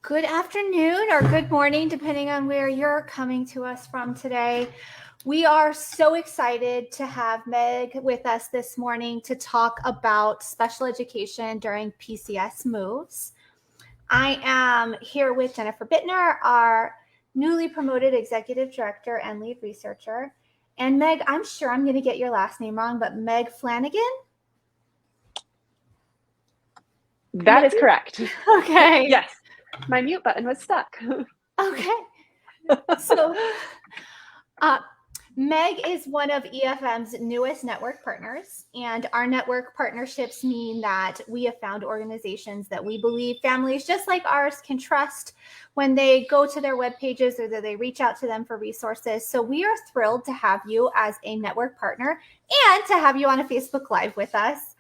Good afternoon or good morning, depending on where you're coming to us from today. We are so excited to have Meg with us this morning to talk about special education during PCS moves. I am here with Jennifer Bittner, our newly promoted executive director and lead researcher. And Meg, I'm sure I'm going to get your last name wrong, but Meg Flanagan? That is correct. Okay. Yes. My mute button was stuck. Okay. So, Meg is one of EFM's newest network partners, and our network partnerships mean that we have found organizations that we believe families just like ours can trust when they go to their web pages or that they reach out to them for resources. So we are thrilled to have you as a network partner and to have you on a Facebook Live with us.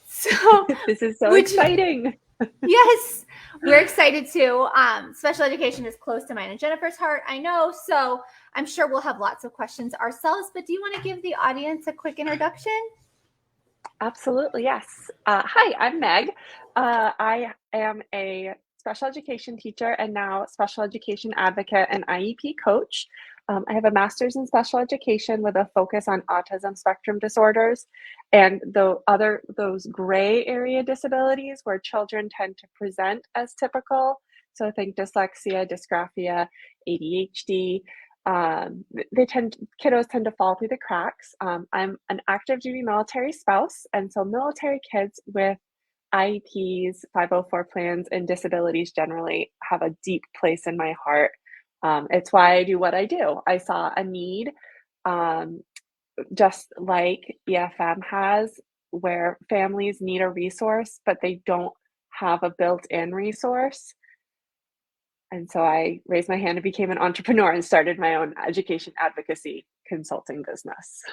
So this is so exciting. Yes, we're excited too. Special education is close to mine and Jennifer's heart, I know. So I'm sure we'll have lots of questions ourselves, but do you want to give the audience a quick introduction? Absolutely, yes. Hi, I'm Meg. I am a special education teacher and now special education advocate and IEP coach. I have a master's in special education with a focus on autism spectrum disorders and those gray area disabilities where children tend to present as typical. So think dyslexia, dysgraphia, ADHD. Kiddos tend to fall through the cracks. I'm an active duty military spouse, and so military kids with IEPs, 504 plans, and disabilities generally have a deep place in my heart. It's why I do what I do. I saw a need, just like EFM has, where families need a resource, but they don't have a built-in resource. And so I raised my hand and became an entrepreneur and started my own education advocacy consulting business.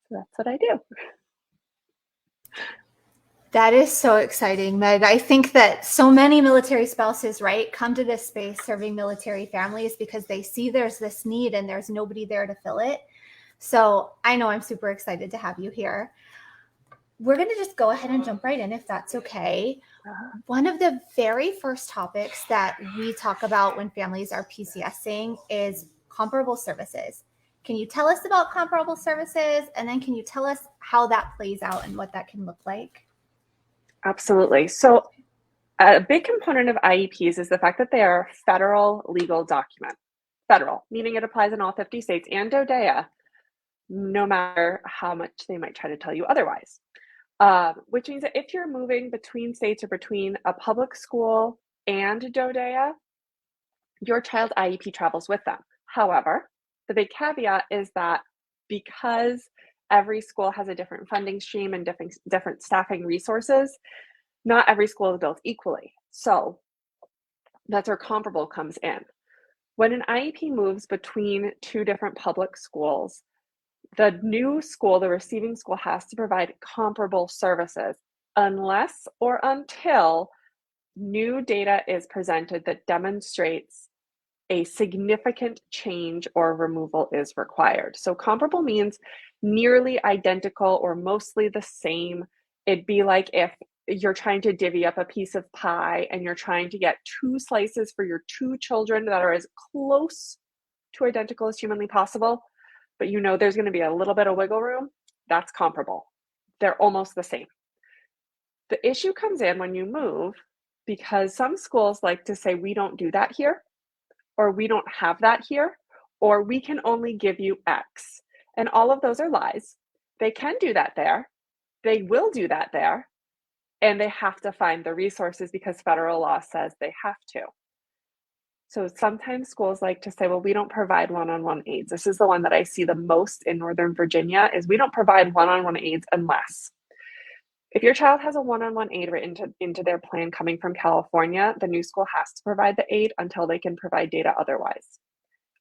So that's what I do. That is so exciting, Meg. I think that so many military spouses, right, come to this space serving military families because they see there's this need and there's nobody there to fill it. So I know I'm super excited to have you here. We're going to just go ahead and jump right in if that's okay. One of the very first topics that we talk about when families are PCSing is comparable services. Can you tell us about comparable services? And then can you tell us how that plays out and what that can look like? Absolutely. So a big component of IEPs is the fact that they are a federal legal document. Federal, meaning it applies in all 50 states and DODEA, no matter how much they might try to tell you otherwise. Which means that if you're moving between states or between a public school and DODEA, your child's IEP travels with them. However, the big caveat is that because every school has a different funding stream and different staffing resources, not every school is built equally. So that's where comparable comes in. When an IEP moves between two different public schools, the new school, the receiving school, has to provide comparable services unless or until new data is presented that demonstrates a significant change or removal is required. So comparable means nearly identical or mostly the same. It'd be like if you're trying to divvy up a piece of pie and you're trying to get two slices for your two children that are as close to identical as humanly possible, but you know there's going to be a little bit of wiggle room. That's comparable. They're almost the same. The issue comes in when you move because some schools like to say, we don't do that here, or we don't have that here, or we can only give you X. And all of those are lies. They can do that there. They will do that there. And they have to find the resources because federal law says they have to. So sometimes schools like to say, well, we don't provide one-on-one aids. This is the one that I see the most in Northern Virginia, is we don't provide one-on-one aids unless. If your child has a one-on-one aid written into their plan coming from California, the new school has to provide the aid until they can provide data otherwise.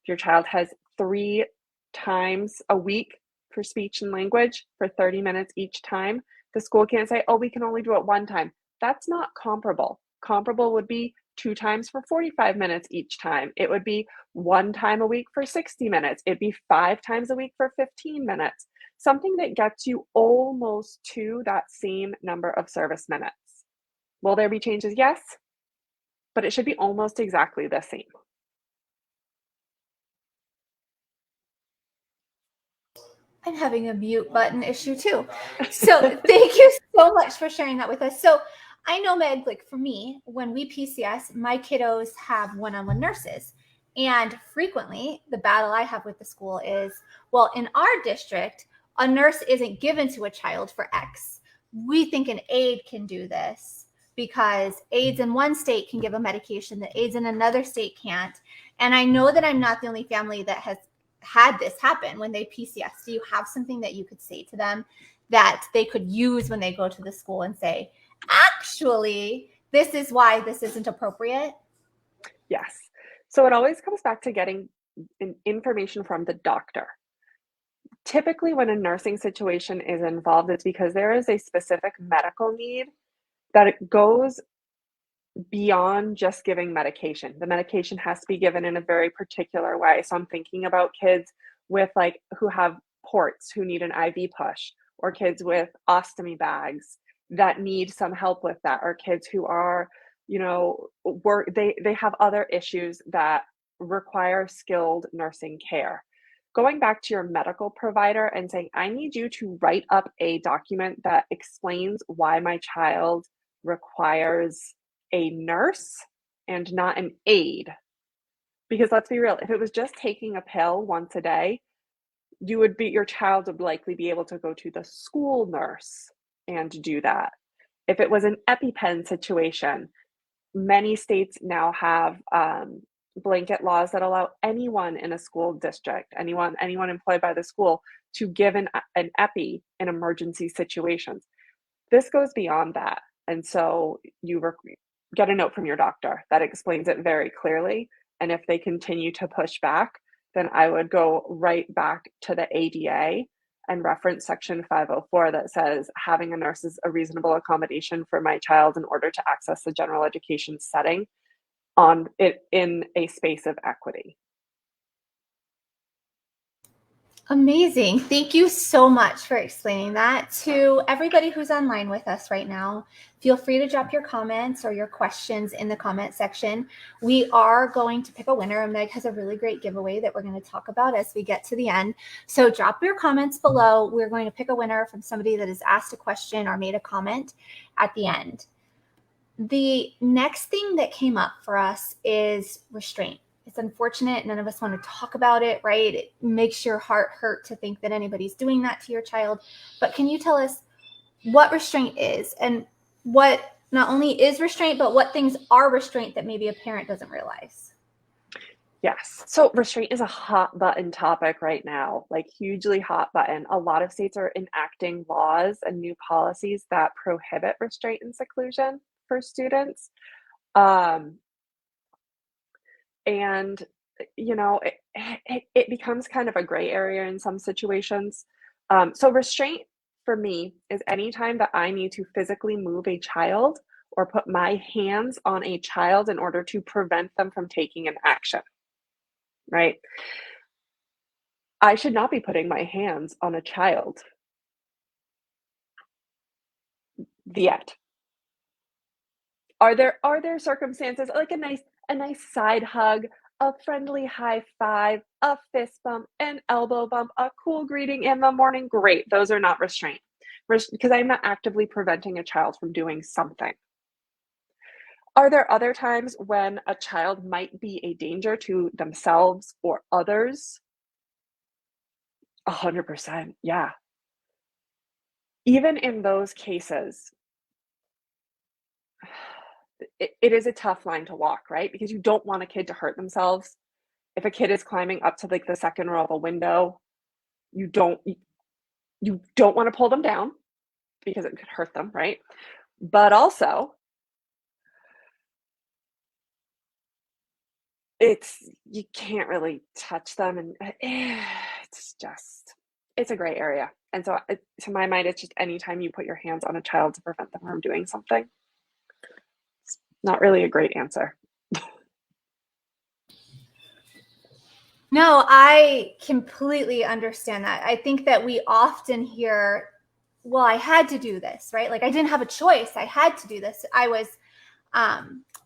If your child has 3 times a week for speech and language for 30 minutes each time, the school can't say, oh, we can only do it one time. That's not comparable. Comparable would be 2 times for 45 minutes each time. It would be 1 time a week for 60 minutes. It'd be 5 times a week for 15 minutes. Something that gets you almost to that same number of service minutes. Will there be changes? Yes. but it should be almost exactly the same. I'm having a mute button issue too. So thank you so much for sharing that with us. So I know, Meg, like for me, when we PCS, my kiddos have one-on-one nurses. And frequently the battle I have with the school is, well, in our district, a nurse isn't given to a child for X. We think an aide can do this because aides in one state can give a medication that aides in another state can't. And I know that I'm not the only family that has had this happen when they PCS. Do you have something that you could say to them that they could use when they go to the school and say, actually, this is why this isn't appropriate? Yes. So it always comes back to getting information from the doctor. Typically, when a nursing situation is involved, it's because there is a specific medical need that it goes beyond just giving medication. The medication has to be given in a very particular way. So I'm thinking about kids with like who have ports, who need an IV push, or kids with ostomy bags that need some help with that, or kids who are, they have other issues that require skilled nursing care. Going back to your medical provider and saying, I need you to write up a document that explains why my child requires a nurse and not an aide. Because let's be real, if it was just taking a pill once a day, your child would likely be able to go to the school nurse and do that. If it was an EpiPen situation, many states now have blanket laws that allow anyone in a school district, anyone employed by the school, to give an epi in emergency situations. This goes beyond that. And so you get a note from your doctor that explains it very clearly. And if they continue to push back, then I would go right back to the ADA and reference section 504 that says having a nurse is a reasonable accommodation for my child in order to access the general education setting on it in a space of equity. Amazing. Thank you so much for explaining that. To everybody who's online with us right now, feel free to drop your comments or your questions in the comment section. We are going to pick a winner, and Meg has a really great giveaway that we're going to talk about as we get to the end. So drop your comments below. We're going to pick a winner from somebody that has asked a question or made a comment at the end. The next thing that came up for us is restraint. It's unfortunate. None of us want to talk about it, right? It makes your heart hurt to think that anybody's doing that to your child. But can you tell us what restraint is and what not only is restraint, but what things are restraint that maybe a parent doesn't realize? Yes. So restraint is a hot button topic right now, like hugely hot button. A lot of states are enacting laws and new policies that prohibit restraint and seclusion for students. Um, and it becomes kind of a gray area in some situations. So restraint for me is anytime that I need to physically move a child or put my hands on a child in order to prevent them from taking an action, right? I should not be putting my hands on a child. The end. Are there circumstances like a nice side hug, a friendly high five, a fist bump, an elbow bump, a cool greeting in the morning? Great. Those are not restraint. Because I'm not actively preventing a child from doing something. Are there other times when a child might be a danger to themselves or others? 100%. Yeah. Even in those cases, it is a tough line to walk, right? Because you don't want a kid to hurt themselves. If a kid is climbing up to like the second row of a window, you don't want to pull them down because it could hurt them, right? But also, you can't really touch them, and it's a gray area. And so, to my mind, it's just anytime you put your hands on a child to prevent them from doing something. It's not really a great answer. No, I completely understand that. I think that we often hear, well, I had to do this, right? Like I didn't have a choice. I had to do this. I was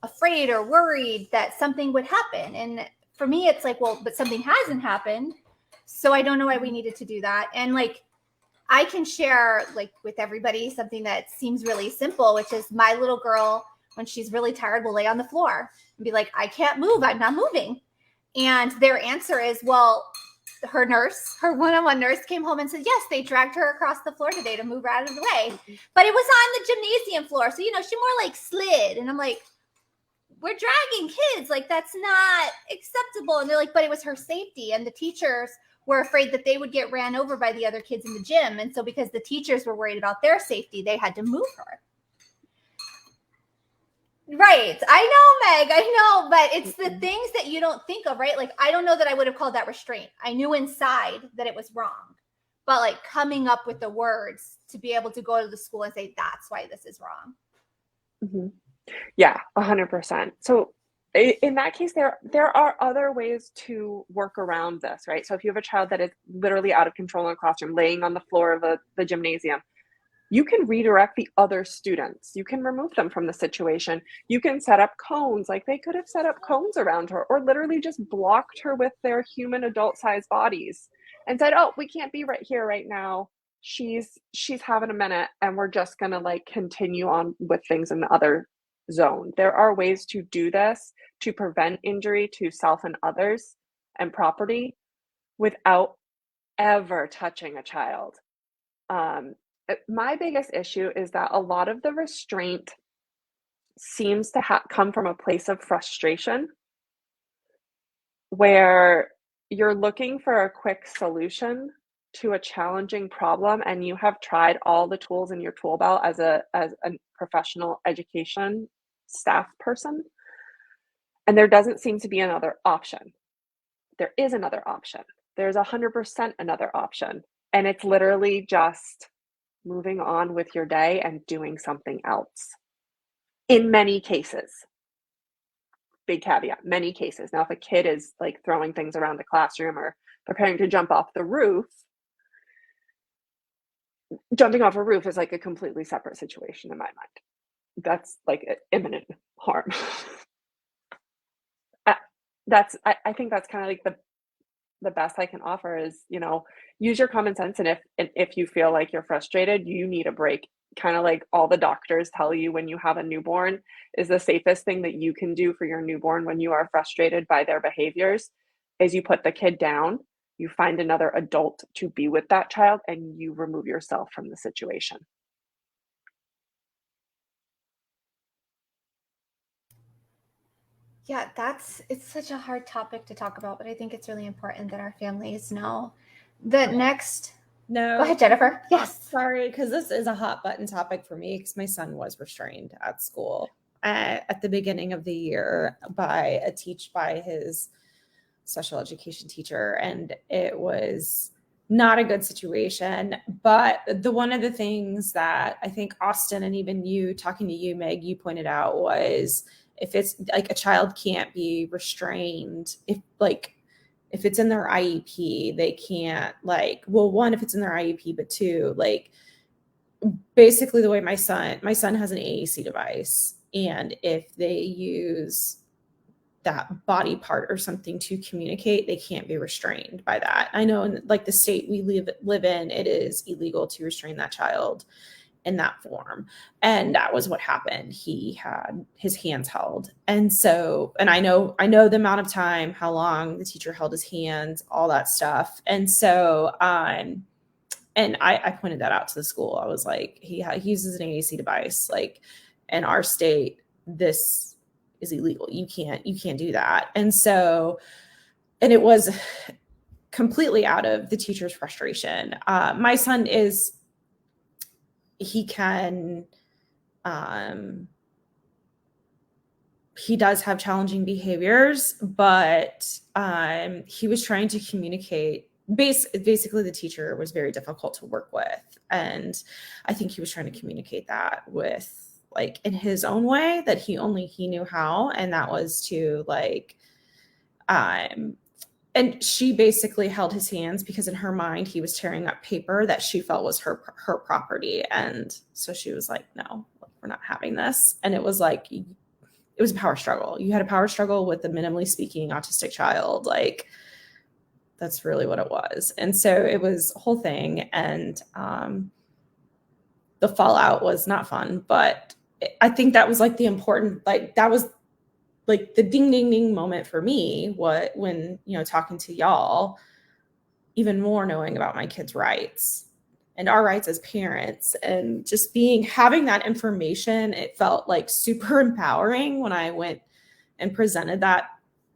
afraid or worried that something would happen. And for me, it's like, well, but something hasn't happened. So I don't know why we needed to do that. And like, I can share like with everybody something that seems really simple, which is my little girl, when she's really tired, will lay on the floor and be like, I can't move. I'm not moving. And their answer is, well, her one-on-one nurse came home and said, yes, they dragged her across the floor today to move her out of the way. But it was on the gymnasium floor. So, she more like slid. And I'm like, we're dragging kids. Like, that's not acceptable. And they're like, but it was her safety. And the teachers were afraid that they would get ran over by the other kids in the gym. And so because the teachers were worried about their safety, they had to move her. Right. I know, Meg. I know. But it's the things that you don't think of, right? Like, I don't know that I would have called that restraint. I knew inside that it was wrong. But like coming up with the words to be able to go to the school and say, that's why this is wrong. Mm-hmm. Yeah, 100%. So in that case, there are other ways to work around this, right? So if you have a child that is literally out of control in a classroom, laying on the floor of the gymnasium, you can redirect the other students. You can remove them from the situation. You can set up cones, like they could have set up cones around her, or literally just blocked her with their human adult-sized bodies and said, oh, we can't be right here right now. She's having a minute, and we're just gonna like continue on with things in the other zone. There are ways to do this to prevent injury to self and others and property without ever touching a child. My biggest issue is that a lot of the restraint seems to come from a place of frustration where you're looking for a quick solution to a challenging problem, and you have tried all the tools in your tool belt as a professional education staff person, and there doesn't seem to be another option. There is another option. There's 100% another option, and it's literally just moving on with your day and doing something else. In many cases, big caveat, many cases. Now, if a kid is like throwing things around the classroom or preparing to jump off the roof, jumping off a roof is like a completely separate situation in my mind. That's like imminent harm. I think that's kind of like the best I can offer is, use your common sense. And if you feel like you're frustrated, you need a break. Kind of like all the doctors tell you when you have a newborn is the safest thing that you can do for your newborn when you are frustrated by their behaviors is you put the kid down, you find another adult to be with that child, and you remove yourself from the situation. Yeah, it's such a hard topic to talk about, but I think it's really important that our families know. The next, No. Go ahead, Jennifer. Yes. Sorry, because this is a hot button topic for me because my son was restrained at school at the beginning of the year by his special education teacher, and it was not a good situation. But one of the things that I think Austin and even you, talking to you, Meg, you pointed out was if it's like a child can't be restrained, if it's in their IEP, they can't one, if it's in their IEP, but two, like basically the way my son has an AAC device, and if they use that body part or something to communicate, they can't be restrained by that. I know in like the state we live in, it is illegal to restrain that child in that form. And that was what happened. He had his hands held. And so, and I know the amount of time, how long the teacher held his hands, all that stuff. And so, and I pointed that out to the school. I was like, he uses an AAC device. Like in our state, this is illegal. You can't do that. And so, and it was completely out of the teacher's frustration. My son he does have challenging behaviors, but he was trying to communicate. Basically, the teacher was very difficult to work with. And I think he was trying to communicate that with like in his own way that he knew how. And that was to and she basically held his hands because in her mind, he was tearing up paper that she felt was her property. And so she was like, no, we're not having this. And it was like, it was a power struggle. You had a power struggle with a minimally speaking autistic child. Like, that's really what it was. And so it was a whole thing. And the fallout was not fun, but I think that was like the important, like, that was like the ding, ding, ding moment for me, when, you know, talking to y'all, even more knowing about my kids' rights and our rights as parents, and just having that information, it felt like super empowering when I went and presented that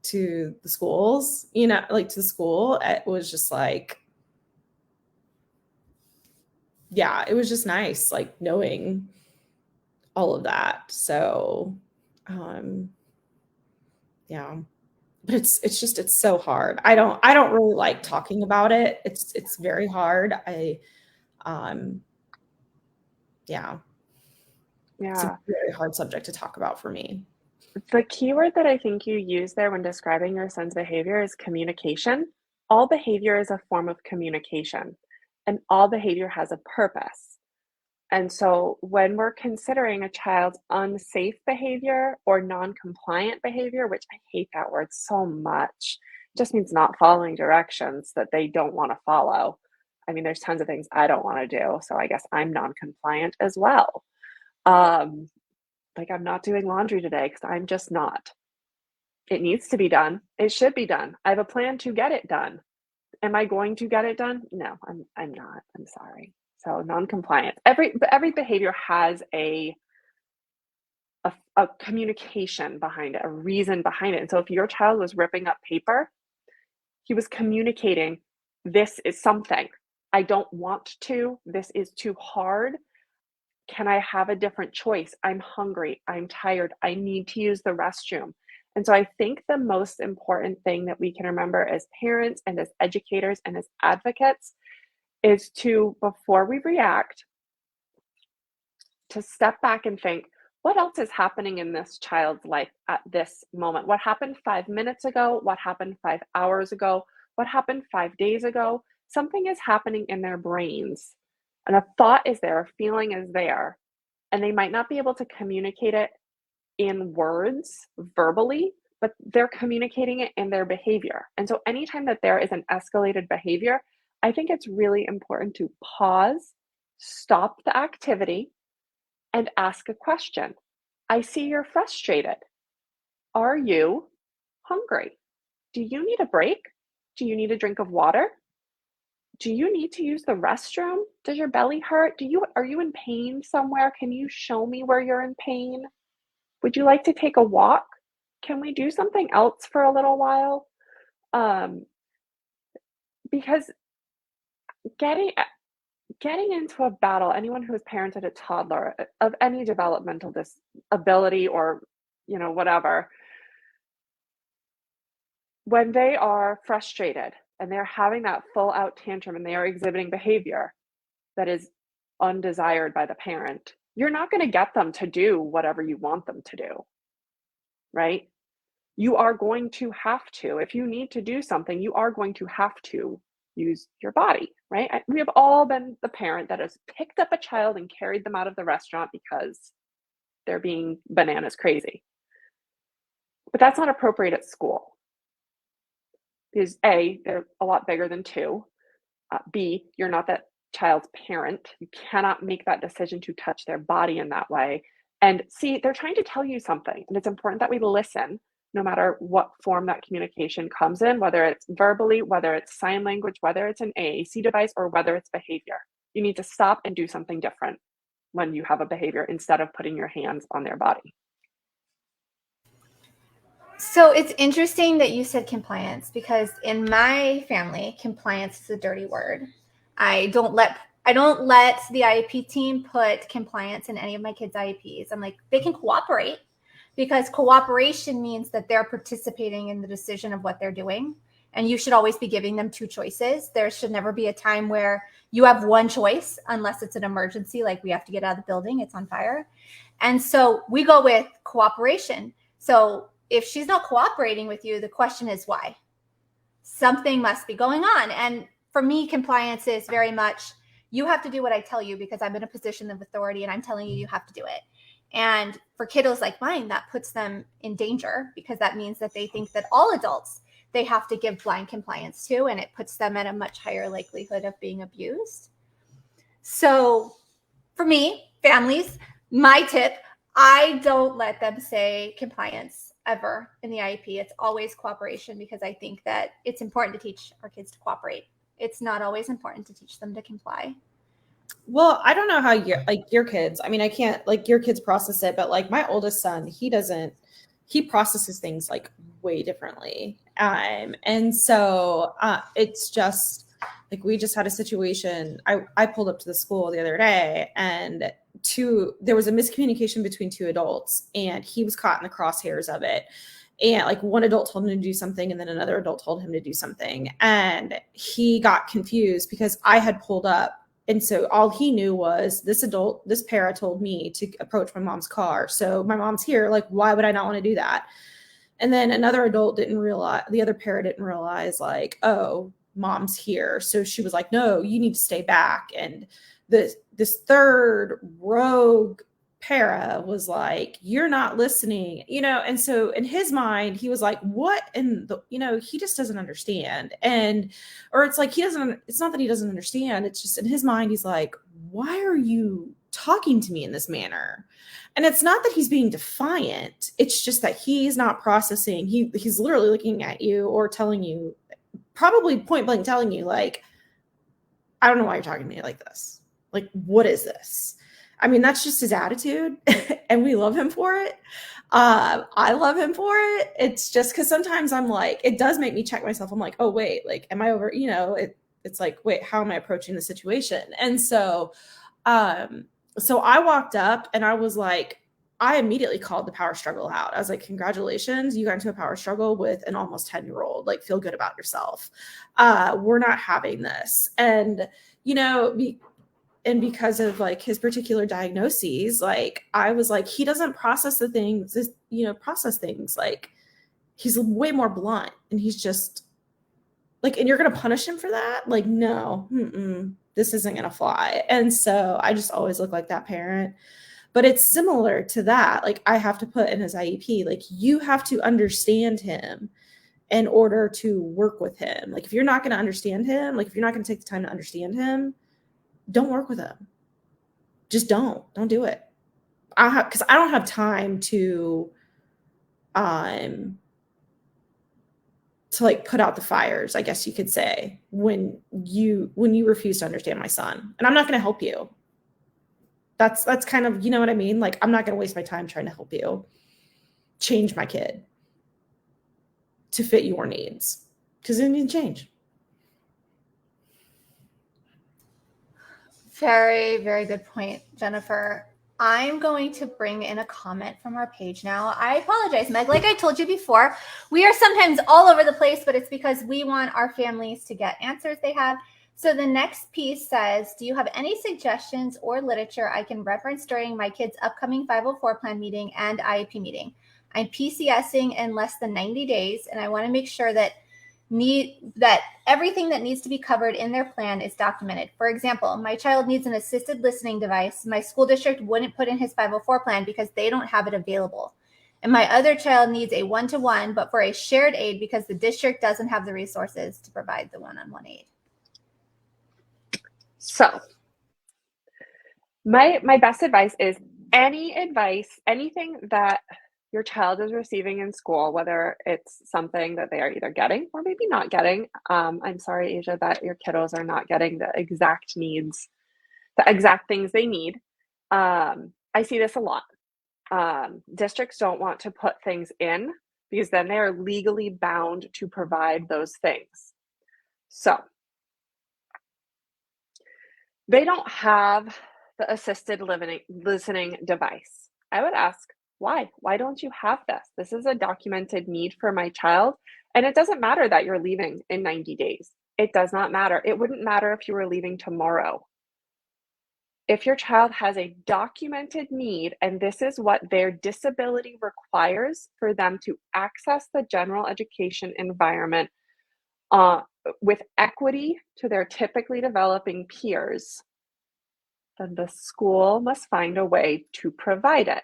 to the schools, you know, like to the school. It was just like, yeah, it was just nice, like knowing all of that. So, yeah, but it's so hard. I don't really like talking about it. It's very hard. Yeah, it's a very hard subject to talk about for me. The keyword that I think you use there when describing your son's behavior is communication. All behavior is a form of communication, and all behavior has a purpose. And so when we're considering a child's unsafe behavior or non-compliant behavior, which I hate that word so much, it just means not following directions that they don't want to follow. I mean, there's tons of things I don't want to do, so I guess I'm non-compliant as well. Like, I'm not doing laundry today because I'm just not. It needs to be done. It should be done. I have a plan to get it done. Am I going to get it done? No, I'm not. I'm sorry. So non-compliant. Every behavior has a communication behind it, a reason behind it. And so if your child was ripping up paper, he was communicating, this is something. I don't want to. This is too hard. Can I have a different choice? I'm hungry. I'm tired. I need to use the restroom. And so I think the most important thing that we can remember as parents and as educators and as advocates is to, before we react, to step back and think, what else is happening in this child's life at this moment? What happened 5 minutes ago? What happened 5 hours ago? What happened 5 days ago? Something is happening in their brains. And a thought is there, a feeling is there. And they might not be able to communicate it in words verbally, but they're communicating it in their behavior. And so anytime that there is an escalated behavior, I think it's really important to pause, stop the activity, and ask a question. I see you're frustrated. Are you hungry? Do you need a break? Do you need a drink of water? Do you need to use the restroom? Does your belly hurt? Are you in pain somewhere? Can you show me where you're in pain? Would you like to take a walk? Can we do something else for a little while? Because getting into a battle, anyone who has parented a toddler of any developmental disability or, you know, whatever, when they are frustrated and they're having that full out tantrum and they are exhibiting behavior that is undesired by the parent, you're not going to get them to do whatever you want them to do, right? You are going to have to, if you need to do something, you are going to have to use your body, right? We have all been the parent that has picked up a child and carried them out of the restaurant because they're being bananas crazy. But that's not appropriate at school. Because A, they're a lot bigger than 2. B, you're not that child's parent. You cannot make that decision to touch their body in that way. And C, they're trying to tell you something. And it's important that we listen, no matter what form that communication comes in, whether it's verbally, whether it's sign language, whether it's an AAC device, or whether it's behavior. You need to stop and do something different when you have a behavior instead of putting your hands on their body. So it's interesting that you said compliance, because in my family, compliance is a dirty word. I don't let the IEP team put compliance in any of my kids' IEPs. I'm like, they can cooperate, because cooperation means that they're participating in the decision of what they're doing. And you should always be giving them 2 choices. There should never be a time where you have one choice, unless it's an emergency, like we have to get out of the building, it's on fire. And so we go with cooperation. So if she's not cooperating with you, the question is why? Something must be going on. And for me, compliance is very much, you have to do what I tell you because I'm in a position of authority and I'm telling you, you have to do it. And for kiddos like mine, that puts them in danger because that means that they think that all adults they have to give blind compliance to, and it puts them at a much higher likelihood of being abused. So for me, families, my tip, I don't let them say compliance ever in the IEP. It's always cooperation because I think that it's important to teach our kids to cooperate. It's not always important to teach them to comply. Well, I don't know how your kids, I mean, I can't like your kids process it, but like my oldest son, he processes things like way differently. And so it's just like, we just had a situation. I pulled up to the school the other day and there was a miscommunication between two adults and he was caught in the crosshairs of it. And like one adult told him to do something and then another adult told him to do something. And he got confused because I had pulled up. And so all he knew was this para told me to approach my mom's car. So my mom's here. Like, why would I not want to do that? And then another adult the other para didn't realize like, oh, mom's here. So she was like, no, you need to stay back. And this third rogue para was like, you're not listening, and so in his mind he was like, what in the, he just doesn't understand. Or it's like it's not that he doesn't understand, it's just in his mind he's like, why are you talking to me in this manner? And it's not that he's being defiant, it's just that he's not processing. He's literally looking at you or telling you, probably point blank telling you like, I don't know why you're talking to me like this. Like, what is this? I mean, that's just his attitude and we love him for it. I love him for it. It's just because sometimes I'm like, it does make me check myself. I'm like, oh, wait, like, am I over, it's like, wait, how am I approaching the situation? And so I walked up and I was like, I immediately called the power struggle out. I was like, congratulations, you got into a power struggle with an almost 10-year-old, like, feel good about yourself. We're not having this. And, and because of like his particular diagnoses, like I was like, he doesn't process process things. Like he's way more blunt and he's just like, and you're going to punish him for that? Like, no, this isn't going to fly. And so I just always look like that parent, but it's similar to that. Like I have to put in his IEP, like you have to understand him in order to work with him. Like if you're not going to understand him, like if you're not going to take the time to understand him, don't work with him. Just don't do it. Because I don't have time to like put out the fires, I guess you could say, when you refuse to understand my son. And I'm not going to help you. That's kind of, you know what I mean? Like, I'm not going to waste my time trying to help you change my kid to fit your needs, because it needs change. Very, very good point, Jennifer. I'm going to bring in a comment from our page now. I apologize, Meg. Like I told you before, we are sometimes all over the place, but it's because we want our families to get answers they have. So the next piece says, do you have any suggestions or literature I can reference during my kids' upcoming 504 plan meeting and IEP meeting? I'm PCSing in less than 90 days, and I want to make sure that everything that needs to be covered in their plan is documented. For example, my child needs an assisted listening device. My school district wouldn't put in his 504 plan because they don't have it available. And my other child needs a one-to-one, but for a shared aid because the district doesn't have the resources to provide the one-on-one aid. So my best advice is anything that your child is receiving in school, whether it's something that they are either getting or maybe not getting. I'm sorry, Asia, that your kiddos are not getting the exact needs, the exact things they need. I see this a lot. Districts don't want to put things in because then they are legally bound to provide those things. So they don't have the assisted listening device. I would ask, why? Why don't you have this? This is a documented need for my child. And it doesn't matter that you're leaving in 90 days. It does not matter. It wouldn't matter if you were leaving tomorrow. If your child has a documented need, and this is what their disability requires for them to access the general education environment with equity to their typically developing peers, then the school must find a way to provide it.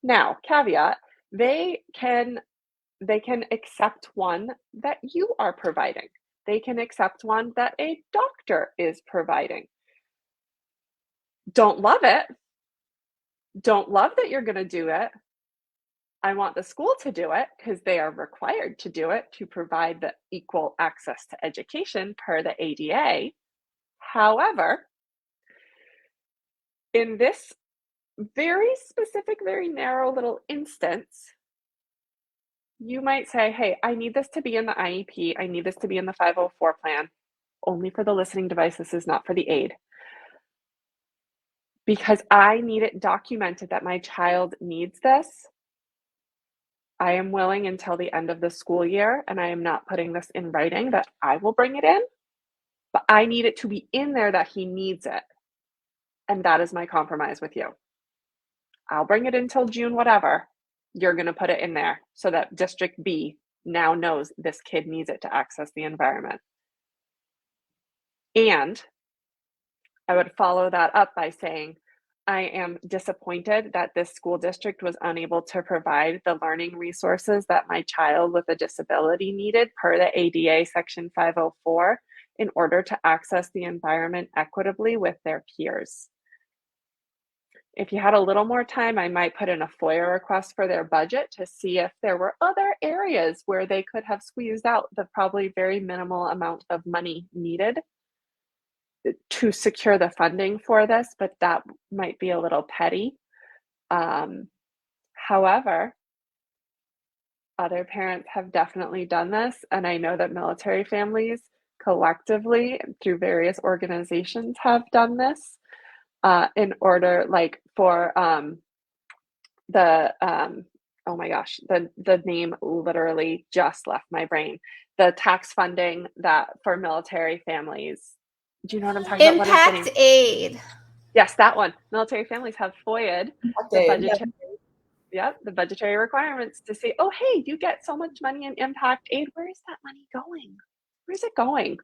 Now, caveat, they can accept one that you are providing. They can accept one that a doctor is providing. Don't love it. Don't love that you're going to do it. I want the school to do it because they are required to do it to provide the equal access to education per the ADA. However, in this very specific, very narrow little instance, you might say, hey, I need this to be in the IEP. I need this to be in the 504 plan, only for the listening device. This is not for the aid. Because I need it documented that my child needs this. I am willing until the end of the school year, and I am not putting this in writing that I will bring it in, but I need it to be in there that he needs it. And that is my compromise with you. I'll bring it until June, whatever. You're going to put it in there so that District B now knows this kid needs it to access the environment. And I would follow that up by saying, I am disappointed that this school district was unable to provide the learning resources that my child with a disability needed per the ADA Section 504 in order to access the environment equitably with their peers. If you had a little more time, I might put in a FOIA request for their budget to see if there were other areas where they could have squeezed out the probably very minimal amount of money needed to secure the funding for this, but that might be a little petty. However, other parents have definitely done this, and I know that military families collectively through various organizations have done this in order, like for oh my gosh, the name literally just left my brain. The tax funding that for military families. Do you know what I'm talking about? Impact aid. Yes, that one. Military families have FOIA'd the budgetary requirements to say, oh, hey, you get so much money in impact aid. Where is that money going? Where's it going?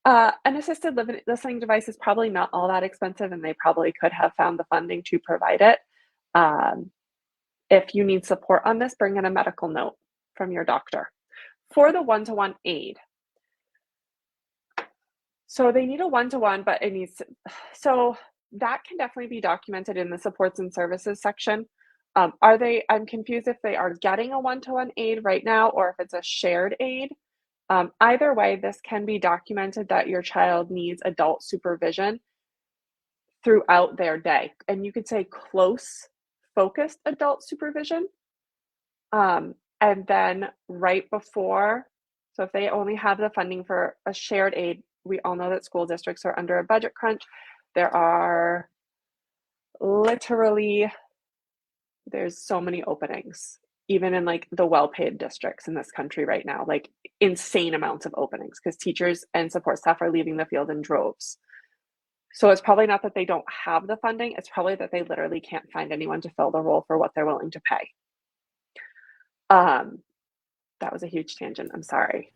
An assisted listening device is probably not all that expensive, and they probably could have found the funding to provide it. If you need support on this, bring in a medical note from your doctor. For the one-to-one aid, so they need a one-to-one, but it needs to, so that can definitely be documented in the supports and services section. I'm confused if they are getting a one-to-one aid right now or if it's a shared aid. Either way, this can be documented that your child needs adult supervision throughout their day. And you could say close, focused adult supervision. And then right before, so if they only have the funding for a shared aid, we all know that school districts are under a budget crunch. There are literally, there's so many openings, even in like the well-paid districts in this country right now, like insane amounts of openings because teachers and support staff are leaving the field in droves. So it's probably not that they don't have the funding, it's probably that they literally can't find anyone to fill the role for what they're willing to pay. That was a huge tangent. I'm sorry.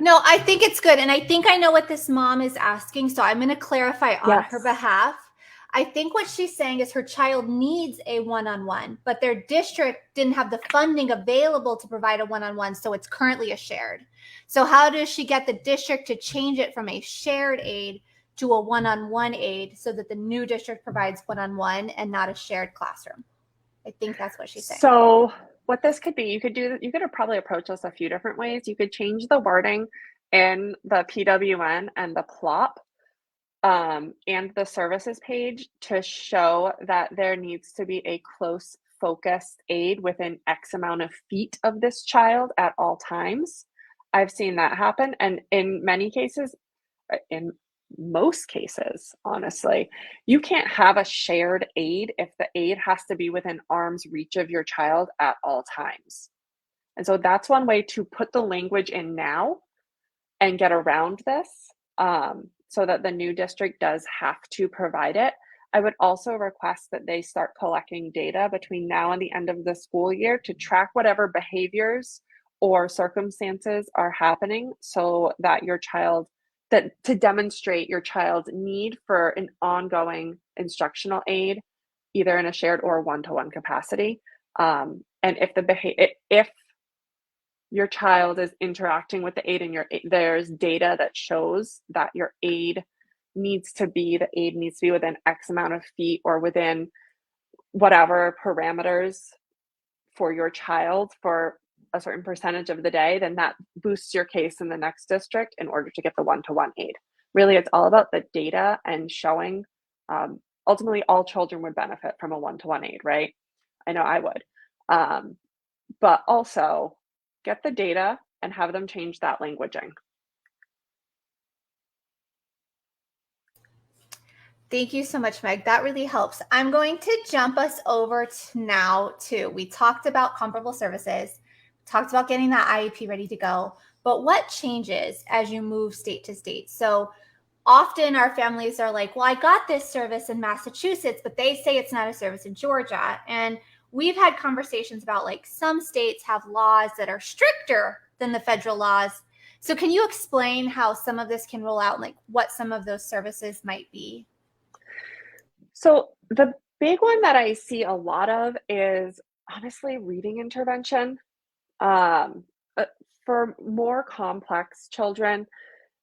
No, I think it's good. And I think I know what this mom is asking. So I'm going to clarify on her behalf. I think what she's saying is her child needs a one-on-one, but their district didn't have the funding available to provide a one-on-one. So it's currently a shared. So how does she get the district to change it from a shared aid to a one-on-one aid so that the new district provides one-on-one and not a shared classroom? I think that's what she's saying. So what this could be, you could probably approach this a few different ways. You could change the wording in the PWN and the PLOP and the services page to show that there needs to be a close focused aid within X amount of feet of this child at all times. I've seen that happen. And in many cases, in most cases, honestly, you can't have a shared aid if the aid has to be within arm's reach of your child at all times. And so that's one way to put the language in now and get around this so that the new district does have to provide it. I would also request that they start collecting data between now and the end of the school year to track whatever behaviors or circumstances are happening so that your child to demonstrate your child's need for an ongoing instructional aid, either in a shared or one-to-one capacity. And if your child is interacting with the aide and there's data that shows that your aide needs to be within X amount of feet or within whatever parameters for your child for a certain percentage of the day, then that boosts your case in the next district in order to get the one-to-one aid. Really, it's all about the data and showing. Ultimately, all children would benefit from a one-to-one aid, right? I know I would. But also get the data and have them change that languaging. Thank you so much, Meg. That really helps. I'm going to jump us over we talked about comparable services, talked about getting that IEP ready to go, but what changes as you move state to state? So often our families are like, well, I got this service in Massachusetts, but they say it's not a service in Georgia. And we've had conversations about like some states have laws that are stricter than the federal laws. So can you explain how some of this can roll out, like what some of those services might be? So the big one that I see a lot of is honestly reading intervention. For more complex children,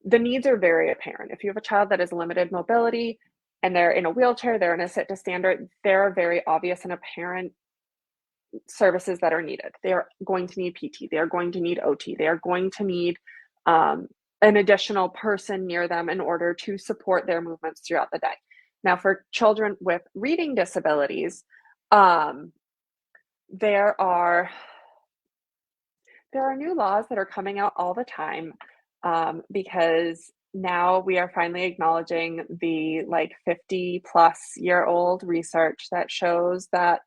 the needs are very apparent. If you have a child that has limited mobility and they're in a wheelchair, they're in a sit to standard, there are very obvious and apparent services that are needed. They are going to need PT, they are going to need OT, they are going to need an additional person near them in order to support their movements throughout the day. Now, for children with reading disabilities, there are new laws that are coming out all the time, because now we are finally acknowledging the 50-plus-year-old research that shows that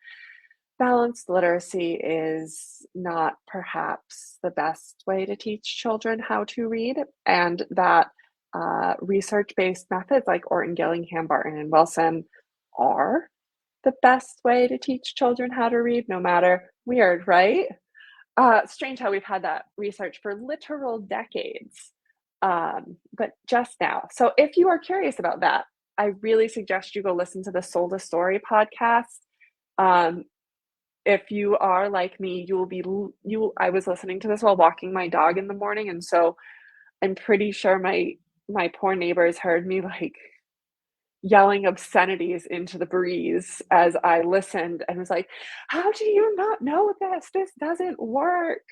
balanced literacy is not perhaps the best way to teach children how to read, and that research-based methods like Orton, Gillingham, Barton, and Wilson are the best way to teach children how to read, no matter. Weird, right? Strange how we've had that research for literal decades, but just now. So if you are curious about that, I really suggest you go listen to the Soul to Story podcast. If you are like me, I was listening to this while walking my dog in the morning, and so I'm pretty sure my poor neighbors heard me yelling obscenities into the breeze as I listened and was like, how do you not know this? This doesn't work.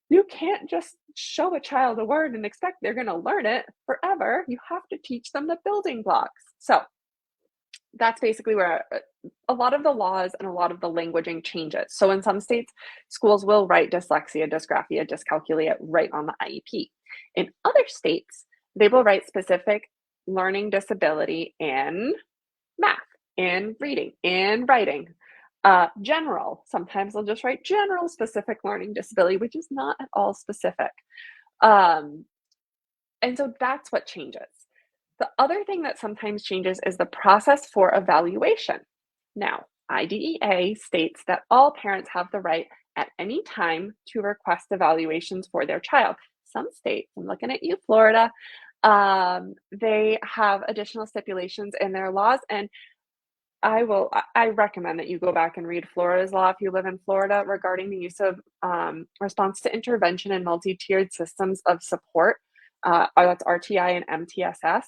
You can't just show a child a word and expect they're going to learn it forever. You have to teach them the building blocks. So that's basically where a lot of the laws and a lot of the languaging changes. So in some states, schools will write dyslexia, dysgraphia, dyscalculia right on the IEP. In other states, they will write specific learning disability in math, in reading, in writing. General, sometimes they'll just write general specific learning disability, which is not at all specific. And so that's what changes. The other thing that sometimes changes is the process for evaluation. Now, IDEA states that all parents have the right at any time to request evaluations for their child. Some states, I'm looking at you, Florida, they have additional stipulations in their laws, and I recommend that you go back and read Florida's law if you live in Florida regarding the use of response to intervention and multi-tiered systems of support. That's RTI and MTSS,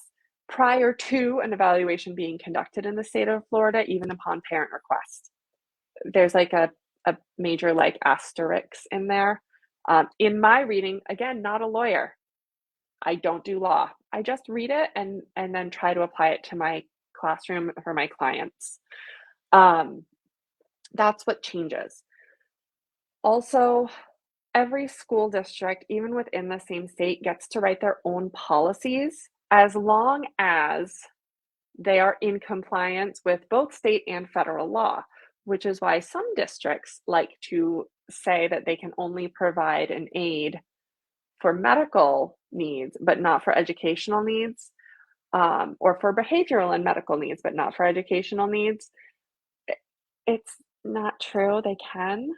prior to an evaluation being conducted in the state of Florida, even upon parent request. There's a major asterisk in there. In my reading, again, not a lawyer. I don't do law. I just read it and then try to apply it to my classroom for my clients. That's what changes. Also, every school district, even within the same state, gets to write their own policies as long as they are in compliance with both state and federal law, which is why some districts like to say that they can only provide an aid for medical needs, but not for educational needs, or for behavioral and medical needs, but not for educational needs. It's not true. They can,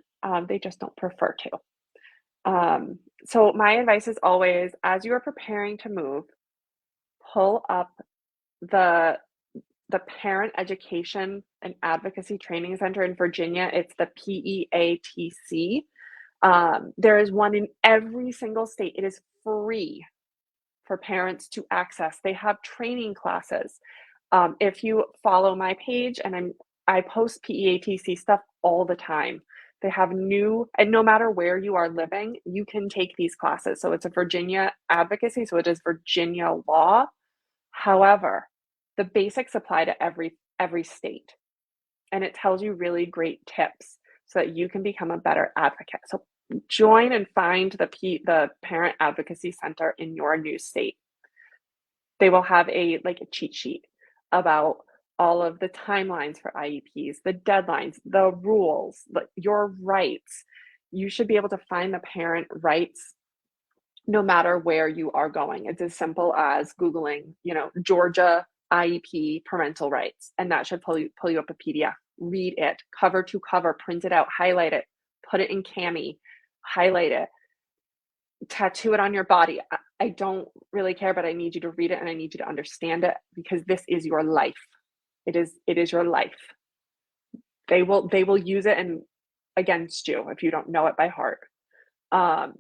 they just don't prefer to. So my advice is always, as you are preparing to move, pull up the the Parent Education and Advocacy Training Center in Virginia. It's the PEATC. There is one in every single state. It is free for parents to access. They have training classes. If you follow my page, and I post PEATC stuff all the time. They have new, and no matter where you are living, you can take these classes. So it's a Virginia advocacy, so it is Virginia law. However, the basics apply to every state, and it tells you really great tips so that you can become a better advocate. So join and find the Parent Advocacy Center in your new state. They will have a cheat sheet about all of the timelines for IEPs, the deadlines, the rules, your rights. You should be able to find the parent rights no matter where you are going. It's as simple as Googling, Georgia IEP parental rights, and that should pull you up a PDF. Read it, cover to cover, print it out, highlight it, put it in Cami, highlight it, tattoo it on your body. I don't really care, but I need you to read it and I need you to understand it, because this is your life. It is your life. They will use it against you if you don't know it by heart. And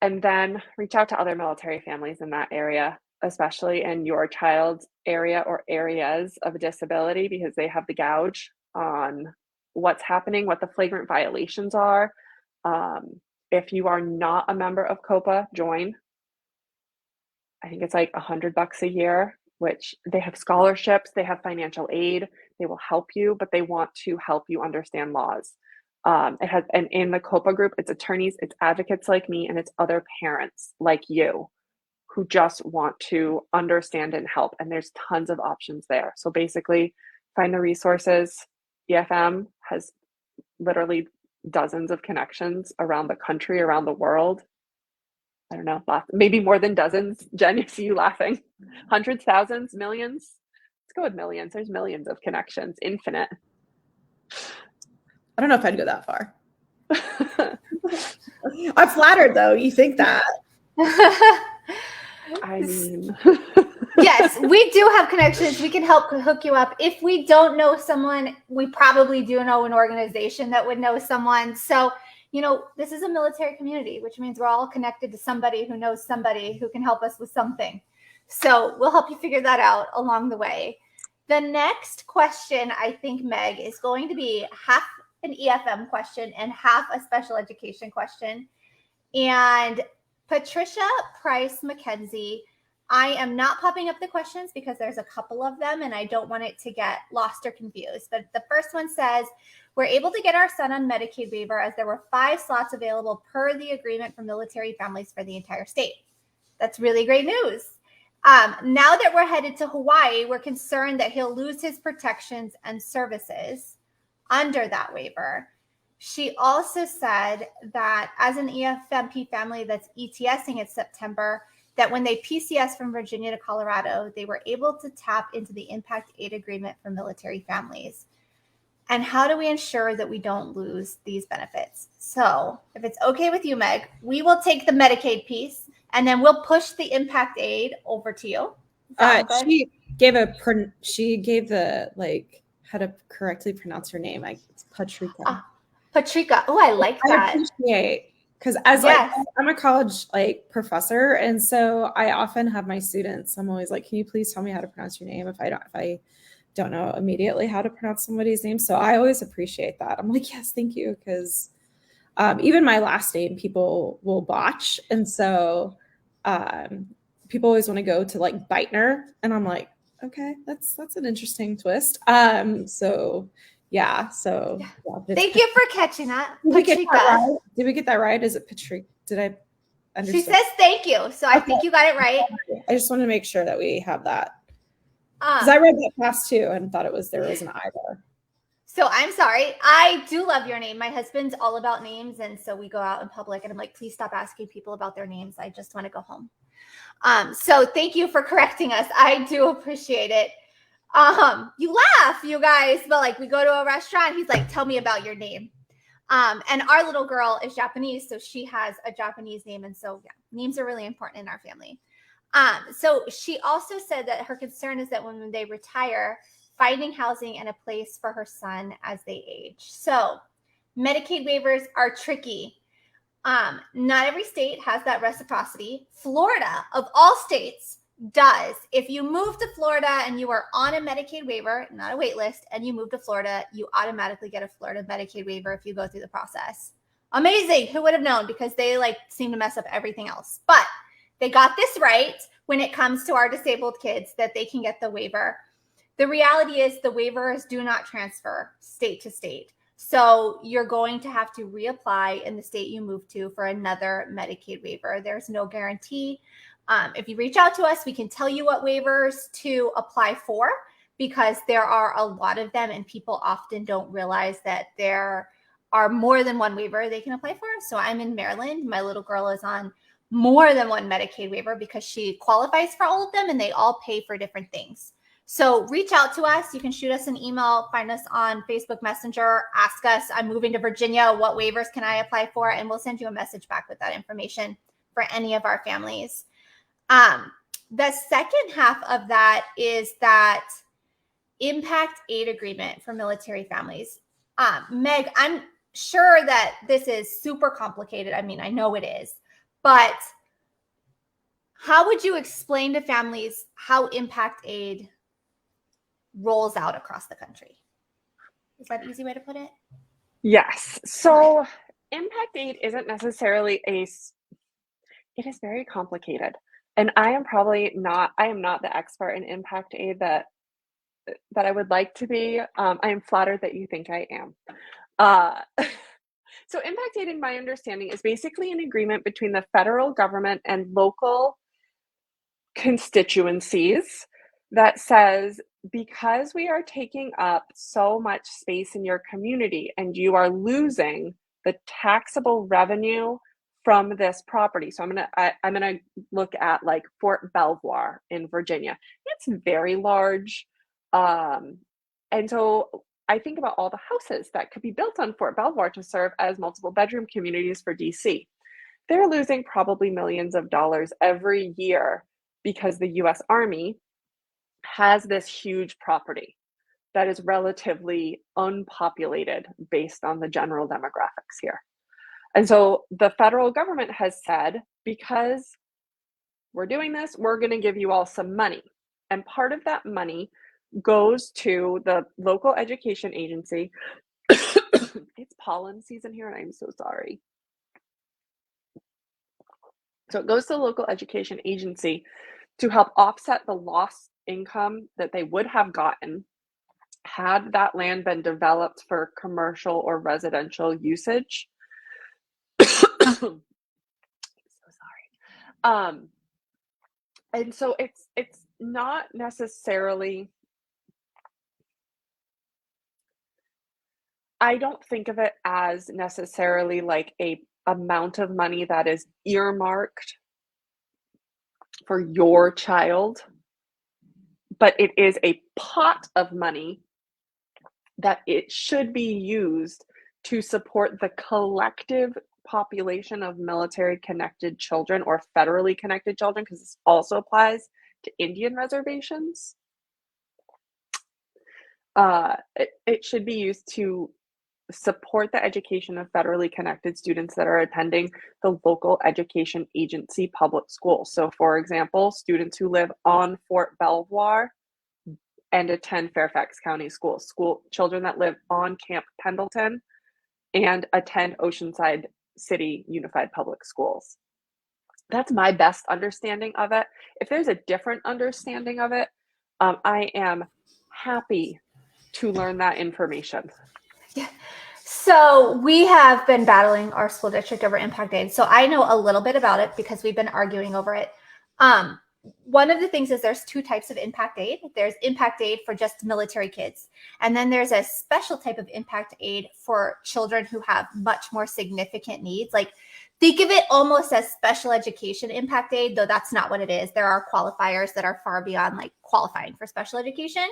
then reach out to other military families in that area, especially in your child's area or areas of disability, because they have the gauge on what's happening, what the flagrant violations are. If you are not a member of COPA, join. I think it's like $100 a year, which they have scholarships, they have financial aid, they will help you, but they want to help you understand laws. And in the COPA group, it's attorneys, it's advocates like me, and it's other parents like you who just want to understand and help. And there's tons of options there. So basically, find the resources. EFM has literally dozens of connections around the country, around the world. I don't know, maybe more than dozens. Jen, I see you laughing. Hundreds, thousands, millions. Let's go with millions. There's millions of connections, infinite. I don't know if I'd go that far. I'm flattered, though. You think that? I mean, yes, we do have connections. We can help hook you up. If we don't know someone, we probably do know an organization that would know someone. So, this is a military community, which means we're all connected to somebody who knows somebody who can help us with something. So we'll help you figure that out along the way. The next question, I think, Meg, is going to be half an EFM question and half a special education question. And Patricia Price McKenzie, I am not popping up the questions because there's a couple of them and I don't want it to get lost or confused. But the first one says, we're able to get our son on Medicaid waiver as there were 5 slots available per the agreement for military families for the entire state. That's really great news. Now that we're headed to Hawaii, we're concerned that he'll lose his protections and services under that waiver. She also said that as an EFMP family that's ETSing in September, that when they PCS from Virginia to Colorado, they were able to tap into the Impact Aid Agreement for military families. And how do we ensure that we don't lose these benefits? So if it's okay with you, Meg, we will take the Medicaid piece and then we'll push the Impact Aid over to you. She gave the how to correctly pronounce her name. It's Patrika. Patrika. Oh, I like that. I appreciate, because I'm a college professor, and so I often have my students. I'm always like, can you please tell me how to pronounce your name if I don't know immediately how to pronounce somebody's name. So I always appreciate that. I'm like, yes, thank you, because even my last name people will botch, and so people always want to go to Beitner, and I'm like, okay, that's an interesting twist. Thank you for catching that. Did we get that right? Is it Patrick? Did I understand? She says thank you, so I think you got it right. I just wanted to make sure that we have that, because I read that fast too and thought there was an I there. So I'm sorry. I do love your name. My husband's all about names, and so we go out in public, and I'm like, please stop asking people about their names. I just want to go home. So thank you for correcting us. I do appreciate it. You laugh, you guys, but we go to a restaurant, he's like, tell me about your name. And our little girl is Japanese, so she has a Japanese name. And so, yeah, names are really important in our family. So she also said that her concern is that when they retire, finding housing and a place for her son as they age. So Medicaid waivers are tricky. Not every state has that reciprocity. Florida, of all states, does. If you move to Florida and you are on a Medicaid waiver, not a wait list, and you move to Florida, you automatically get a Florida Medicaid waiver if you go through the process. Amazing. Who would have known? Because they seem to mess up everything else. But they got this right when it comes to our disabled kids, that they can get the waiver. The reality is the waivers do not transfer state to state. So you're going to have to reapply in the state you move to for another Medicaid waiver. There's no guarantee. If you reach out to us, we can tell you what waivers to apply for, because there are a lot of them and people often don't realize that there are more than one waiver they can apply for. So I'm in Maryland. My little girl is on more than one Medicaid waiver because she qualifies for all of them and they all pay for different things. So reach out to us. You can shoot us an email, find us on Facebook Messenger, ask us, I'm moving to Virginia, what waivers can I apply for? And we'll send you a message back with that information for any of our families. The second half of that is that impact aid agreement for military families. Meg, I'm sure that this is super complicated. I mean, I know it is, but how would you explain to families how impact aid rolls out across the country? Is that an easy way to put it? Yes. So impact aid isn't necessarily it is very complicated. And I am not the expert in impact aid that I would like to be. I am flattered that you think I am. So impact aid, in my understanding, is basically an agreement between the federal government and local constituencies that says, because we are taking up so much space in your community and you are losing the taxable revenue from this property. So I'm gonna look at Fort Belvoir in Virginia. It's very large. And so I think about all the houses that could be built on Fort Belvoir to serve as multiple bedroom communities for DC. They're losing probably millions of dollars every year because the US Army has this huge property that is relatively unpopulated based on the general demographics here. And so the federal government has said, because we're doing this, we're going to give you all some money. And part of that money goes to the local education agency. It's pollen season here, and I'm so sorry. So it goes to the local education agency to help offset the lost income that they would have gotten had that land been developed for commercial or residential usage. So sorry. And so it's not necessarily, I don't think of it as necessarily like a amount of money that is earmarked for your child, but it is a pot of money that it should be used to support the collective population of military connected children or federally connected children, because this also applies to Indian reservations. It should be used to support the education of federally connected students that are attending the local education agency public schools. So for example, students who live on Fort Belvoir and attend Fairfax County schools, children that live on Camp Pendleton and attend Oceanside City Unified Public Schools. That's my best understanding of it. If there's a different understanding of it, I am happy to learn that information. Yeah. So we have been battling our school district over impact aid. So I know a little bit about it because we've been arguing over it. One of the things is there's two types of impact aid. There's impact aid for just military kids. And then there's a special type of impact aid for children who have much more significant needs. Like, think of it almost as special education impact aid, though that's not what it is. There are qualifiers that are far beyond qualifying for special education.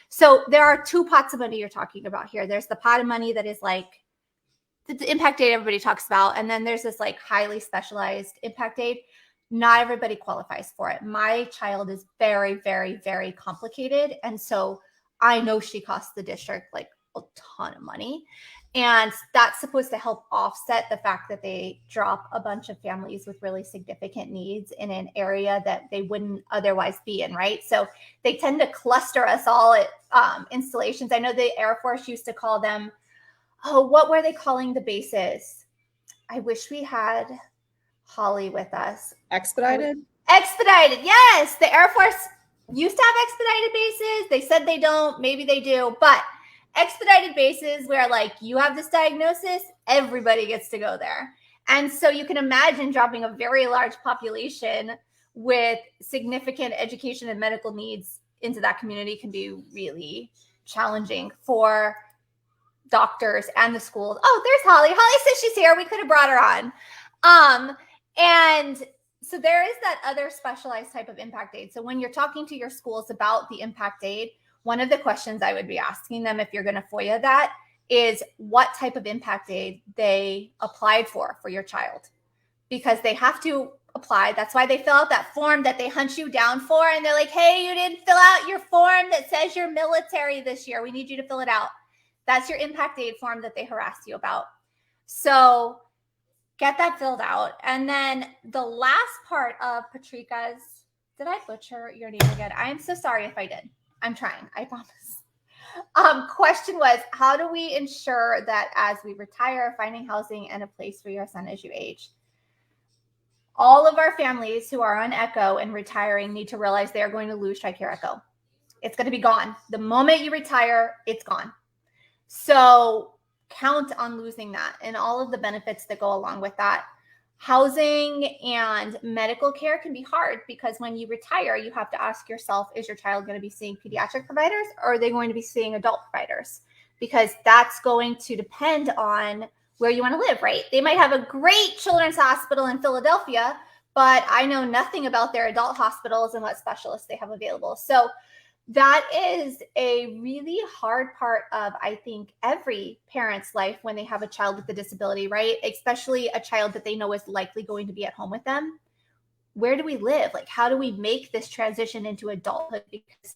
So there are two pots of money you're talking about here. There's the pot of money that is the impact aid everybody talks about. And then there's this highly specialized impact aid. not everybody qualifies for it. My child is very, very, very complicated. And so I know she costs the district like a ton of money. And that's supposed to help offset the fact that they drop a bunch of families with really significant needs in an area that they wouldn't otherwise be in, right? So they tend to cluster us all at installations. I know the Air Force used to call them, oh, what were they calling the bases? I wish we had Holly with us. Expedited? Expedited, yes. The Air Force used to have expedited bases. They said they don't, maybe they do, but expedited bases where like you have this diagnosis, everybody gets to go there. And so you can imagine dropping a very large population with significant education and medical needs into that community can be really challenging for doctors and the schools. Oh, there's Holly. Holly says she's here. We could have brought her on. And so there is that other specialized type of impact aid. So when you're talking to your schools about the impact aid, one of the questions I would be asking them if you're going to FOIA that is what type of impact aid they applied for your child, because they have to apply. That's why they fill out that form that they hunt you down for. And they're like, hey, you didn't fill out your form that says you're military this year. We need you to fill it out. That's your impact aid form that they harassed you about. So get that filled out. And then the last part of Patrika's, did I butcher your name again? I am so sorry if I did. I'm trying, I promise. Question was, how do we ensure that as we retire, finding housing and a place for your son as you age? All of our families who are on ECHO and retiring need to realize they are going to lose TRICARE ECHO. It's going to be gone. The moment you retire, it's gone. So count on losing that and all of the benefits that go along with that. Housing and medical care can be hard because when you retire, you have to ask yourself, is your child going to be seeing pediatric providers or are they going to be seeing adult providers? Because that's going to depend on where you want to live, right? They might have a great children's hospital in Philadelphia, but I know nothing about their adult hospitals and what specialists they have available. So that is a really hard part of, I think, every parent's life when they have a child with a disability, right? Especially a child that they know is likely going to be at home with them. Where do we live? Like, how do we make this transition into adulthood? Because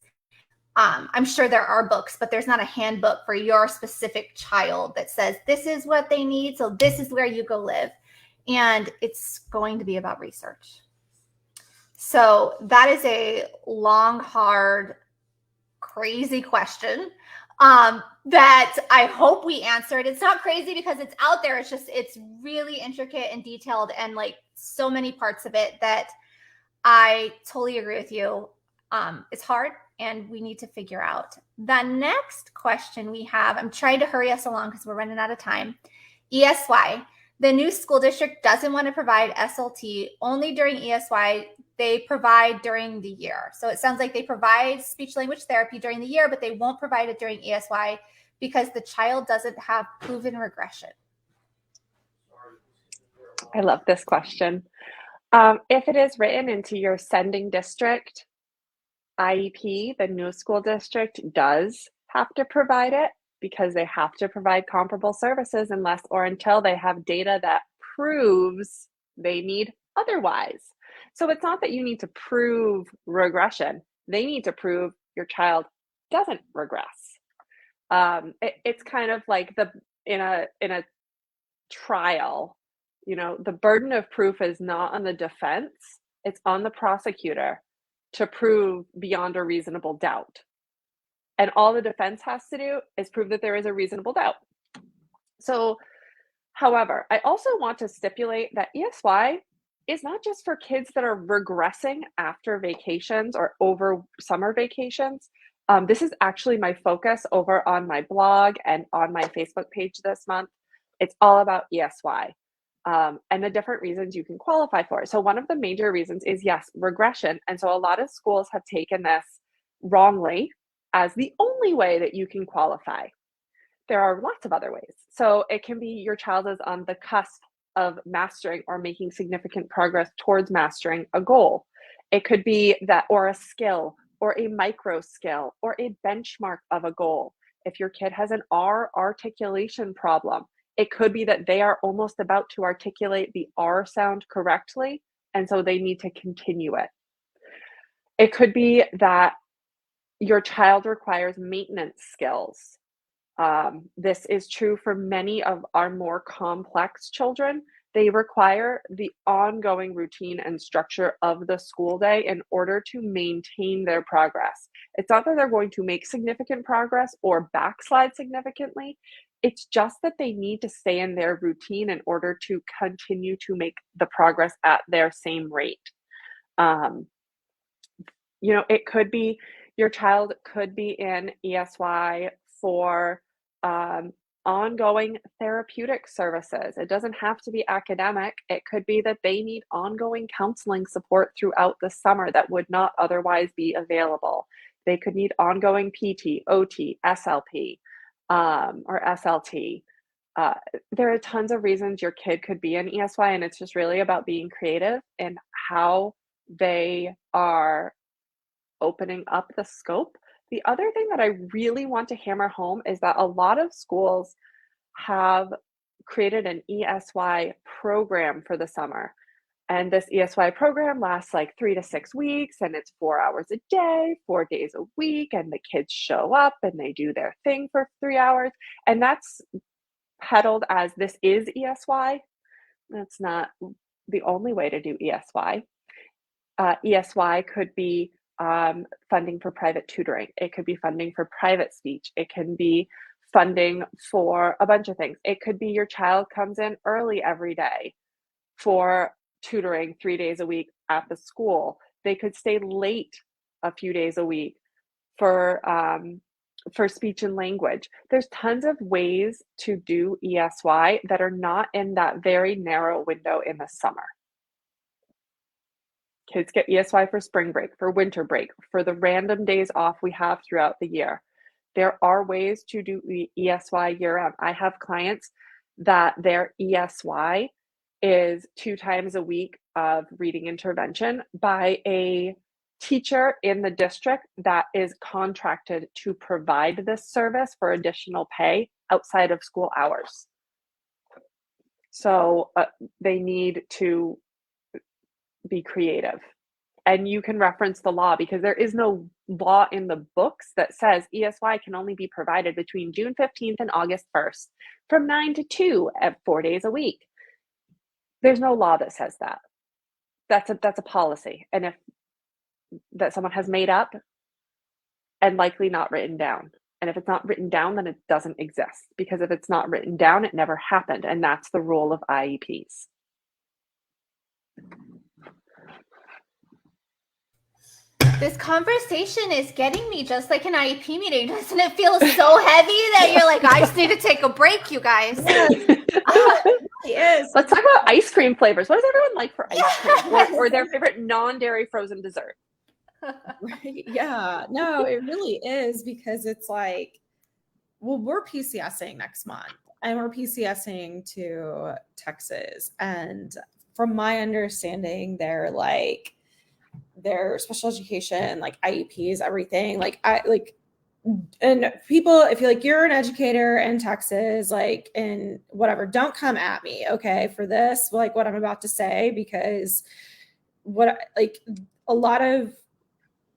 I'm sure there are books, but there's not a handbook for your specific child that says this is what they need, so this is where you go live. And it's going to be about research. So that is a long, hard, crazy question that I hope we answered. It's not crazy because it's out there. It's just, it's really intricate and detailed and like so many parts of it that I totally agree with you. It's hard and we need to figure out. The next question we have, I'm trying to hurry us along because we're running out of time. ESY. The new school district doesn't want to provide SLT only during ESY. They provide during the year. So it sounds like they provide speech language therapy during the year, but they won't provide it during ESY because the child doesn't have proven regression. I love this question. If it is written into your sending district IEP, the new school district does have to provide it because they have to provide comparable services unless or until they have data that proves they need otherwise. So it's not that you need to prove regression. They need to prove your child doesn't regress. It's kind of like in a trial, you know, the burden of proof is not on the defense, it's on the prosecutor to prove beyond a reasonable doubt. And all the defense has to do is prove that there is a reasonable doubt. So, however, I also want to stipulate that ESY is not just for kids that are regressing after vacations or over summer vacations. This is actually my focus over on my blog and on my Facebook page this month. It's all about ESY and the different reasons you can qualify for it. So one of the major reasons is, yes, regression. And so a lot of schools have taken this wrongly as the only way that you can qualify. There are lots of other ways. So it can be your child is on the cusp of mastering or making significant progress towards mastering a goal. It could be that, or a skill, or a micro skill, or a benchmark of a goal. If your kid has an R articulation problem, it could be that they are almost about to articulate the R sound correctly and so they need to continue it. It could be that your child requires maintenance skills. This is true for many of our more complex children. They require the ongoing routine and structure of the school day in order to maintain their progress. It's not that they're going to make significant progress or backslide significantly. It's just that they need to stay in their routine in order to continue to make the progress at their same rate. It could be your child could be in ESY for ongoing therapeutic services. It doesn't have to be academic. It could be that they need ongoing counseling support throughout the summer that would not otherwise be available. They could need ongoing PT, OT, SLP, or SLT. There are tons of reasons your kid could be in ESY, and it's just really about being creative in how they are opening up the scope. The other thing that I really want to hammer home is that a lot of schools have created an ESY program for the summer. And this ESY program lasts like 3 to 6 weeks, and it's 4 hours a day, 4 days a week, and the kids show up and they do their thing for 3 hours. And that's peddled as this is ESY. That's not the only way to do ESY. ESY could be funding for private tutoring. It could be funding for private speech. It can be funding for a bunch of things. It could be your child comes in early every day for tutoring 3 days a week at the school. They could stay late a few days a week for speech and language. There's tons of ways to do ESY that are not in that very narrow window in the summer. Kids get ESY for spring break, for winter break, for the random days off we have throughout the year. There are ways to do ESY year-round. I have clients that their ESY is 2 times a week of reading intervention by a teacher in the district that is contracted to provide this service for additional pay outside of school hours. So they need to be creative. And you can reference the law because there is no law in the books that says ESY can only be provided between June 15th and August 1st from 9 to 2 at 4 days a week. There's no law that says that. That's a policy. And if that someone has made up and likely not written down. And if it's not written down, then it doesn't exist. Because if it's not written down, it never happened. And that's the role of IEPs. This conversation is getting me just like an IEP meeting. Doesn't it feel so heavy that you're like, I just need to take a break, you guys? Yes. Let's talk about ice cream flavors. What does everyone like for ice cream or their favorite non-dairy frozen dessert? Right. Yeah. No, it really is because it's like, well, we're PCSing next month and we're PCSing to Texas. And from my understanding, they're their special education, like IEPs, everything. And people, if you're an educator in Texas, and whatever, don't come at me, okay, for this, what I'm about to say, because a lot of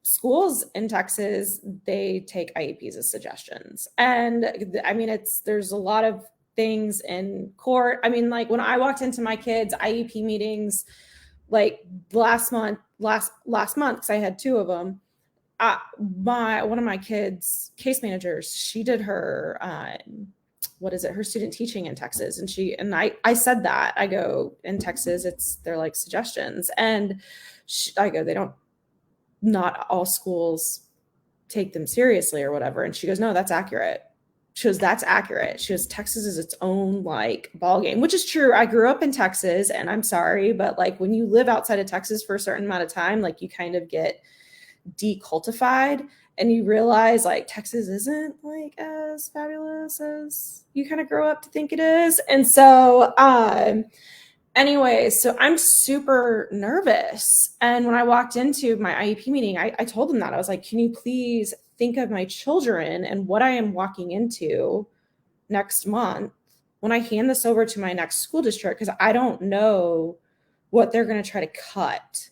schools in Texas, they take IEPs as suggestions. And I mean, there's a lot of things in court. I mean, when I walked into my kids' IEP meetings, last month, because I had 2 of them, one of my kids' case managers, she did her, her student teaching in Texas. And I said that, I go, in Texas, they're suggestions. And I go, not all schools take them seriously or whatever. And she goes, no, that's accurate. She goes, that's accurate. She goes, Texas is its own ball game, which is true. I grew up in Texas and I'm sorry, but when you live outside of Texas for a certain amount of time, you kind of get decultified and you realize Texas isn't as fabulous as you kind of grow up to think it is. And so, anyway, so I'm super nervous. And when I walked into my IEP meeting, I told them that. I was like, can you please think of my children and what I am walking into next month when I hand this over to my next school district? Because I don't know what they're going to try to cut.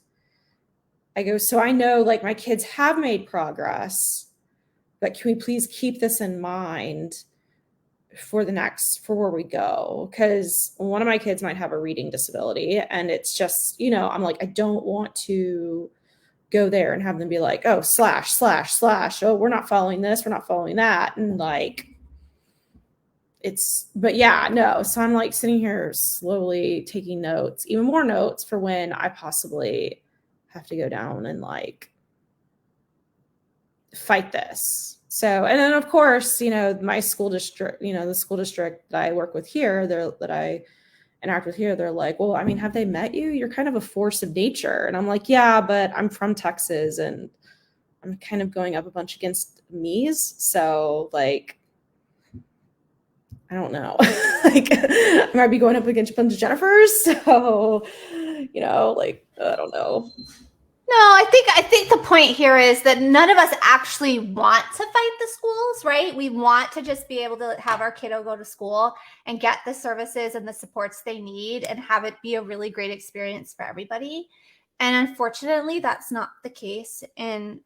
I go, so I know like my kids have made progress, but can we please keep this in mind for where we go? Because one of my kids might have a reading disability, and it's just, I'm like, I don't want to go there and have them be like, oh, slash, slash, slash. Oh, we're not following this. We're not following that. And like, but yeah, no. So I'm like sitting here slowly taking notes, even more notes for when I possibly have to go down and like fight this. So, and then of course, my school district, the school district that I work with here, that I interact with here, they're like, well, I mean, have they met you? You're kind of a force of nature. And I'm like, yeah, but I'm from Texas and I'm kind of going up a bunch against me's. So like, I don't know. Like I might be going up against a bunch of Jennifers. So, like, I don't know. No, I think the point here is that none of us actually want to fight the schools, right? We want to just be able to have our kiddo go to school and get the services and the supports they need and have it be a really great experience for everybody. And unfortunately, that's not the case in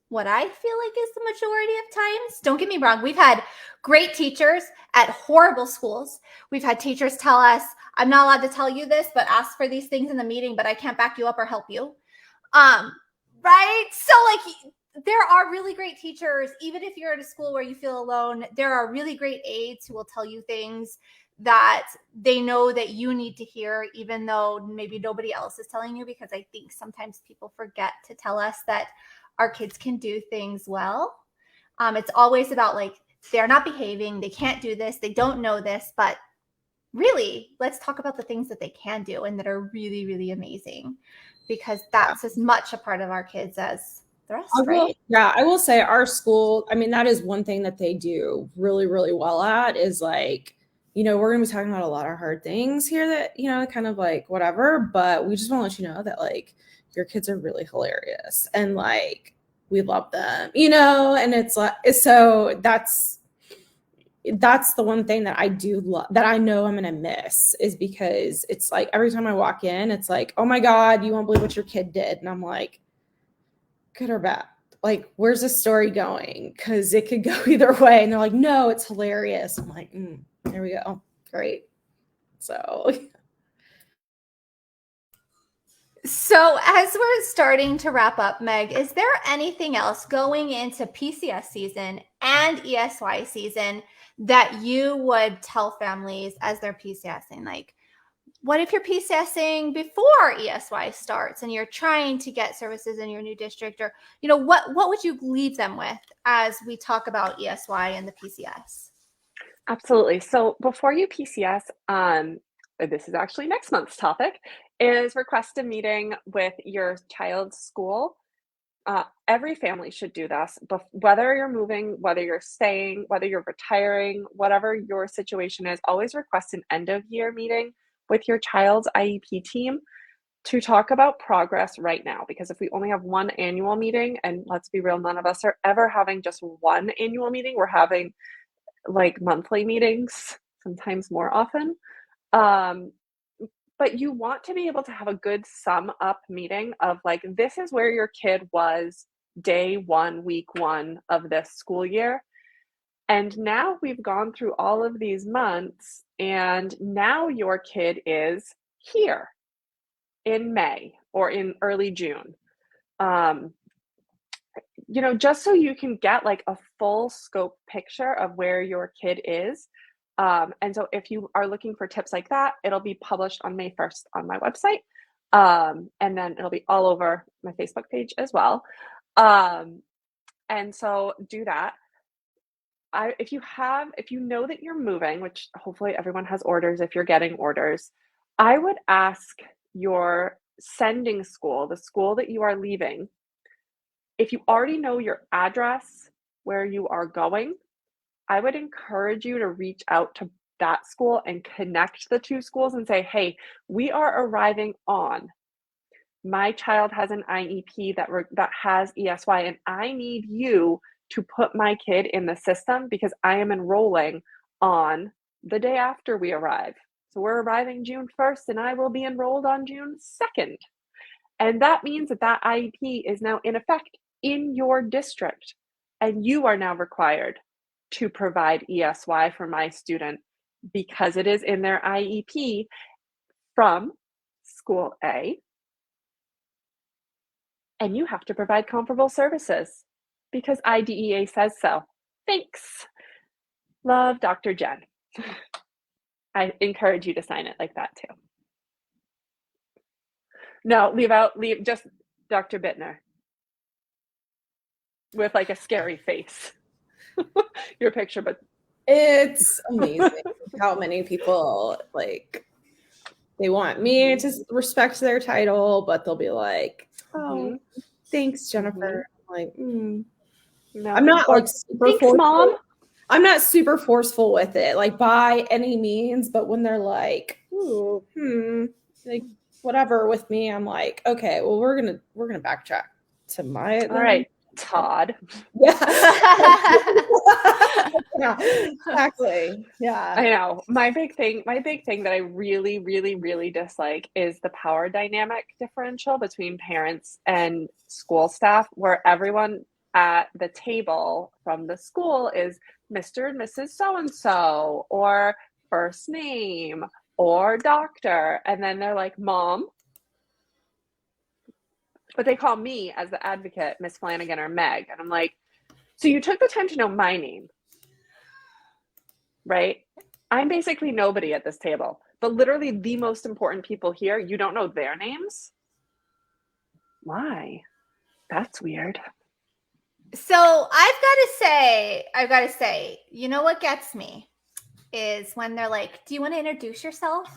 what I feel like is the majority of times. Don't get me wrong. We've had great teachers at horrible schools. We've had teachers tell us, I'm not allowed to tell you this, but ask for these things in the meeting, but I can't back you up or help you. Right? So like there are really great teachers, even if you're at a school where you feel alone, there are really great aides who will tell you things that they know that you need to hear, even though maybe nobody else is telling you, because I think sometimes people forget to tell us that our kids can do things well. It's always about like, they're not behaving, they can't do this, they don't know this, but really, let's talk about the things that they can do and that are really, really amazing, because that's as much a part of our kids as the rest, right? I will say our school, I mean, that is one thing that they do really, really well at is like, we're going to be talking about a lot of hard things here that, kind of like whatever, but we just want to let you know that like your kids are really hilarious and like we love them, and it's like, so that's the one thing that I do love, that I know I'm going to miss, is because it's like every time I walk in, it's like, oh my God, you won't believe what your kid did. And I'm like, good or bad? Like, where's the story going? Because it could go either way. And they're like, no, it's hilarious. I'm like, there we go. Great. So as we're starting to wrap up, Meg, is there anything else going into PCS season and ESY season that you would tell families as they're PCSing? Like, what if you're PCSing before ESY starts and you're trying to get services in your new district? Or, what would you leave them with as we talk about ESY and the PCS? Absolutely. So before you PCS, this is actually next month's topic, is request a meeting with your child's school. Every family should do this, but whether you're moving, whether you're staying, whether you're retiring, whatever your situation is, always request an end of year meeting with your child's IEP team to talk about progress right now. Because if we only have one annual meeting, and let's be real, none of us are ever having just one annual meeting, we're having like monthly meetings, sometimes more often. But you want to be able to have a good sum up meeting of like, this is where your kid was day one, week one of this school year. And now we've gone through all of these months, and now your kid is here in May or in early June. Just so you can get like a full scope picture of where your kid is. And so if you are looking for tips like that, it'll be published on May 1st on my website. And then it'll be all over my Facebook page as well. And so do that. If you know that you're moving, which hopefully everyone has orders, if you're getting orders, I would ask your sending school, the school that you are leaving, if you already know your address where you are going, I would encourage you to reach out to that school and connect the two schools and say, hey, we are arriving on. My child has an IEP that has ESY, and I need you to put my kid in the system because I am enrolling on the day after we arrive. So we're arriving June 1st and I will be enrolled on June 2nd. And that means that that IEP is now in effect in your district. And you are now required to provide ESY for my student because it is in their IEP from school A. And you have to provide comparable services because IDEA says so. Thanks. Love, Dr. Jen. I encourage you to sign it like that too. No, leave just Dr. Bittner with like a scary face. Your picture, but It's amazing how many people like they want me to respect their title, but they'll be like, "Oh, thanks, Jennifer." I'm like, no. I'm not like super thanks, forceful. Mom. I'm not super forceful with it, like by any means. But when they're like, "Ooh, like whatever" with me, I'm like, okay, well, we're gonna backtrack to my. All right, Todd. Yeah. Yeah, exactly. Yeah. I know. My big thing that I really, really, really dislike is the power dynamic differential between parents and school staff, where everyone at the table from the school is Mr. and Mrs. So-and-so, or first name, or doctor. And then they're like, Mom. But they call me as the advocate, Miss Flanagan or Meg. And I'm like, so you took the time to know my name, right? I'm basically nobody at this table, but literally the most important people here, you don't know their names? Why? That's weird. So I've got to say, you know what gets me is when they're like, do you want to introduce yourself?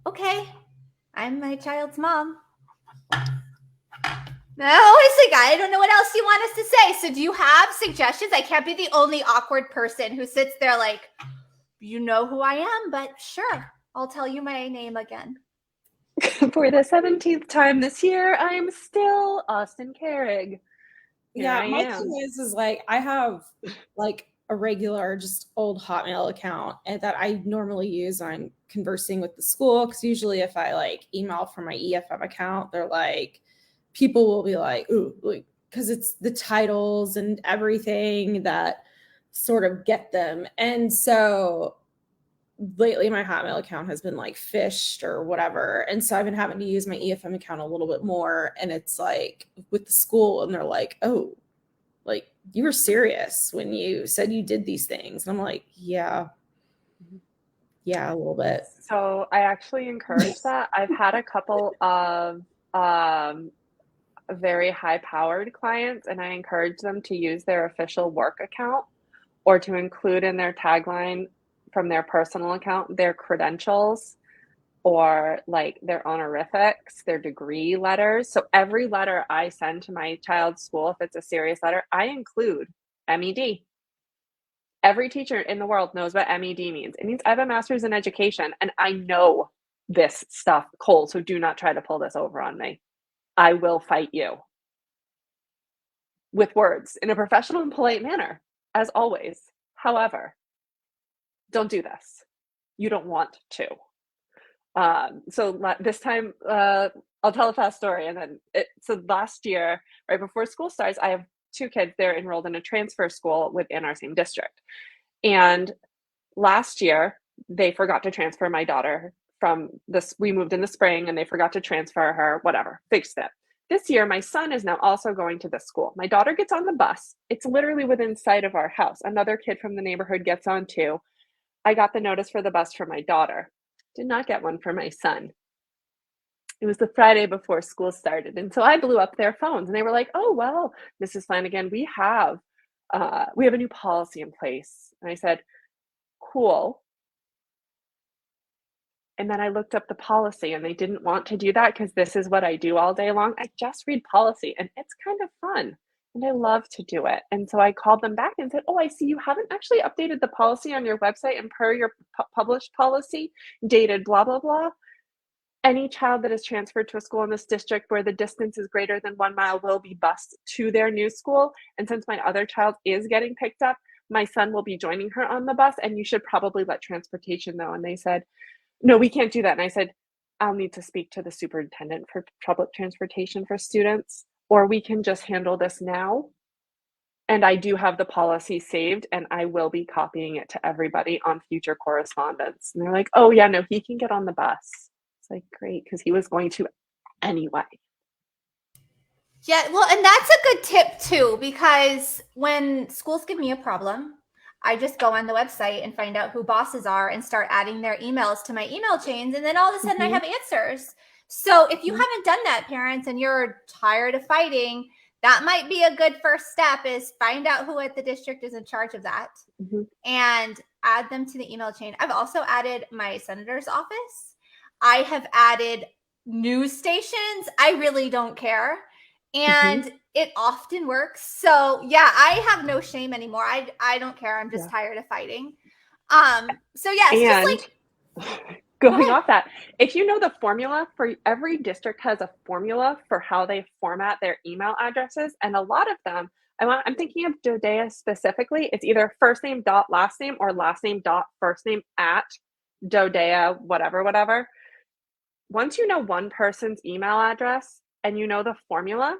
Okay, I'm my child's mom. No, it's like, I don't know what else you want us to say. So do you have suggestions? I can't be the only awkward person who sits there like, you know who I am, but sure, I'll tell you my name again. For the 17th time this year, I'm still Austin Carrig. Yeah, my thing is like I have like a regular just old Hotmail account and that I normally use on conversing with the school, because usually if I like email from my EFM account, they're like, people will be like, ooh, like, because it's the titles and everything that sort of get them. And so lately my Hotmail account has been like phished or whatever. And so I've been having to use my EFM account a little bit more. And it's like with the school and they're like, oh, like you were serious when you said you did these things. And I'm like, yeah, a little bit. So I actually encourage that. I've had a couple of very high-powered clients, and I encourage them to use their official work account or to include in their tagline from their personal account their credentials or like their honorifics, their degree letters. So every letter I send to my child's school, if it's a serious letter, I include MED. Every teacher in the world knows what MED means. It means I have a master's in education and I know this stuff cold. So do not try to pull this over on me. I will fight you with words in a professional and polite manner, as always. However, don't do this. You don't want to. So this time, I'll tell a fast story. And then, so last year, right before school starts, I have 2 kids. They're enrolled in a transfer school within our same district. And last year, they forgot to transfer my daughter from this. We moved in the spring and they forgot to transfer her, whatever, fixed it. This year, my son is now also going to this school. My daughter gets on the bus. It's literally within sight of our house. Another kid from the neighborhood gets on too. I got the notice for the bus for my daughter. Did not get one for my son. It was the Friday before school started. And so I blew up their phones and they were like, oh, well, Mrs. Flanagan, we have a new policy in place. And I said, cool. And then I looked up the policy and they didn't want to do that because this is what I do all day long. I just read policy and it's kind of fun and I love to do it. And so I called them back and said, oh, I see you haven't actually updated the policy on your website, and per your published policy dated blah, blah, blah. Any child that is transferred to a school in this district where the distance is greater than 1 mile will be bused to their new school. And since my other child is getting picked up, my son will be joining her on the bus, and you should probably let transportation know. And they said, no, we can't do that. And I said, I'll need to speak to the superintendent for public transportation for students, or we can just handle this now. And I do have the policy saved, and I will be copying it to everybody on future correspondence. And they're like, oh, yeah, no, he can get on the bus. It's like, great, because he was going to anyway. Yeah, well, and that's a good tip too, because when schools give me a problem, I just go on the website and find out who bosses are and start adding their emails to my email chains. And then all of a sudden I have answers. So if you haven't done that, parents, and you're tired of fighting, that might be a good first step, is find out who at the district is in charge of that and add them to the email chain. I've also added my senator's office. I have added news stations. I really don't care. And it often works. So yeah, I have no shame anymore. I don't care. I'm just tired of fighting. So yeah, it's and just like going off that, if you know the formula for every district has a formula for how they format their email addresses, and a lot of them, I'm thinking of Dodea specifically. It's either first name dot last name or last name dot first name at Dodea, whatever. Once you know one person's email address and you know the formula,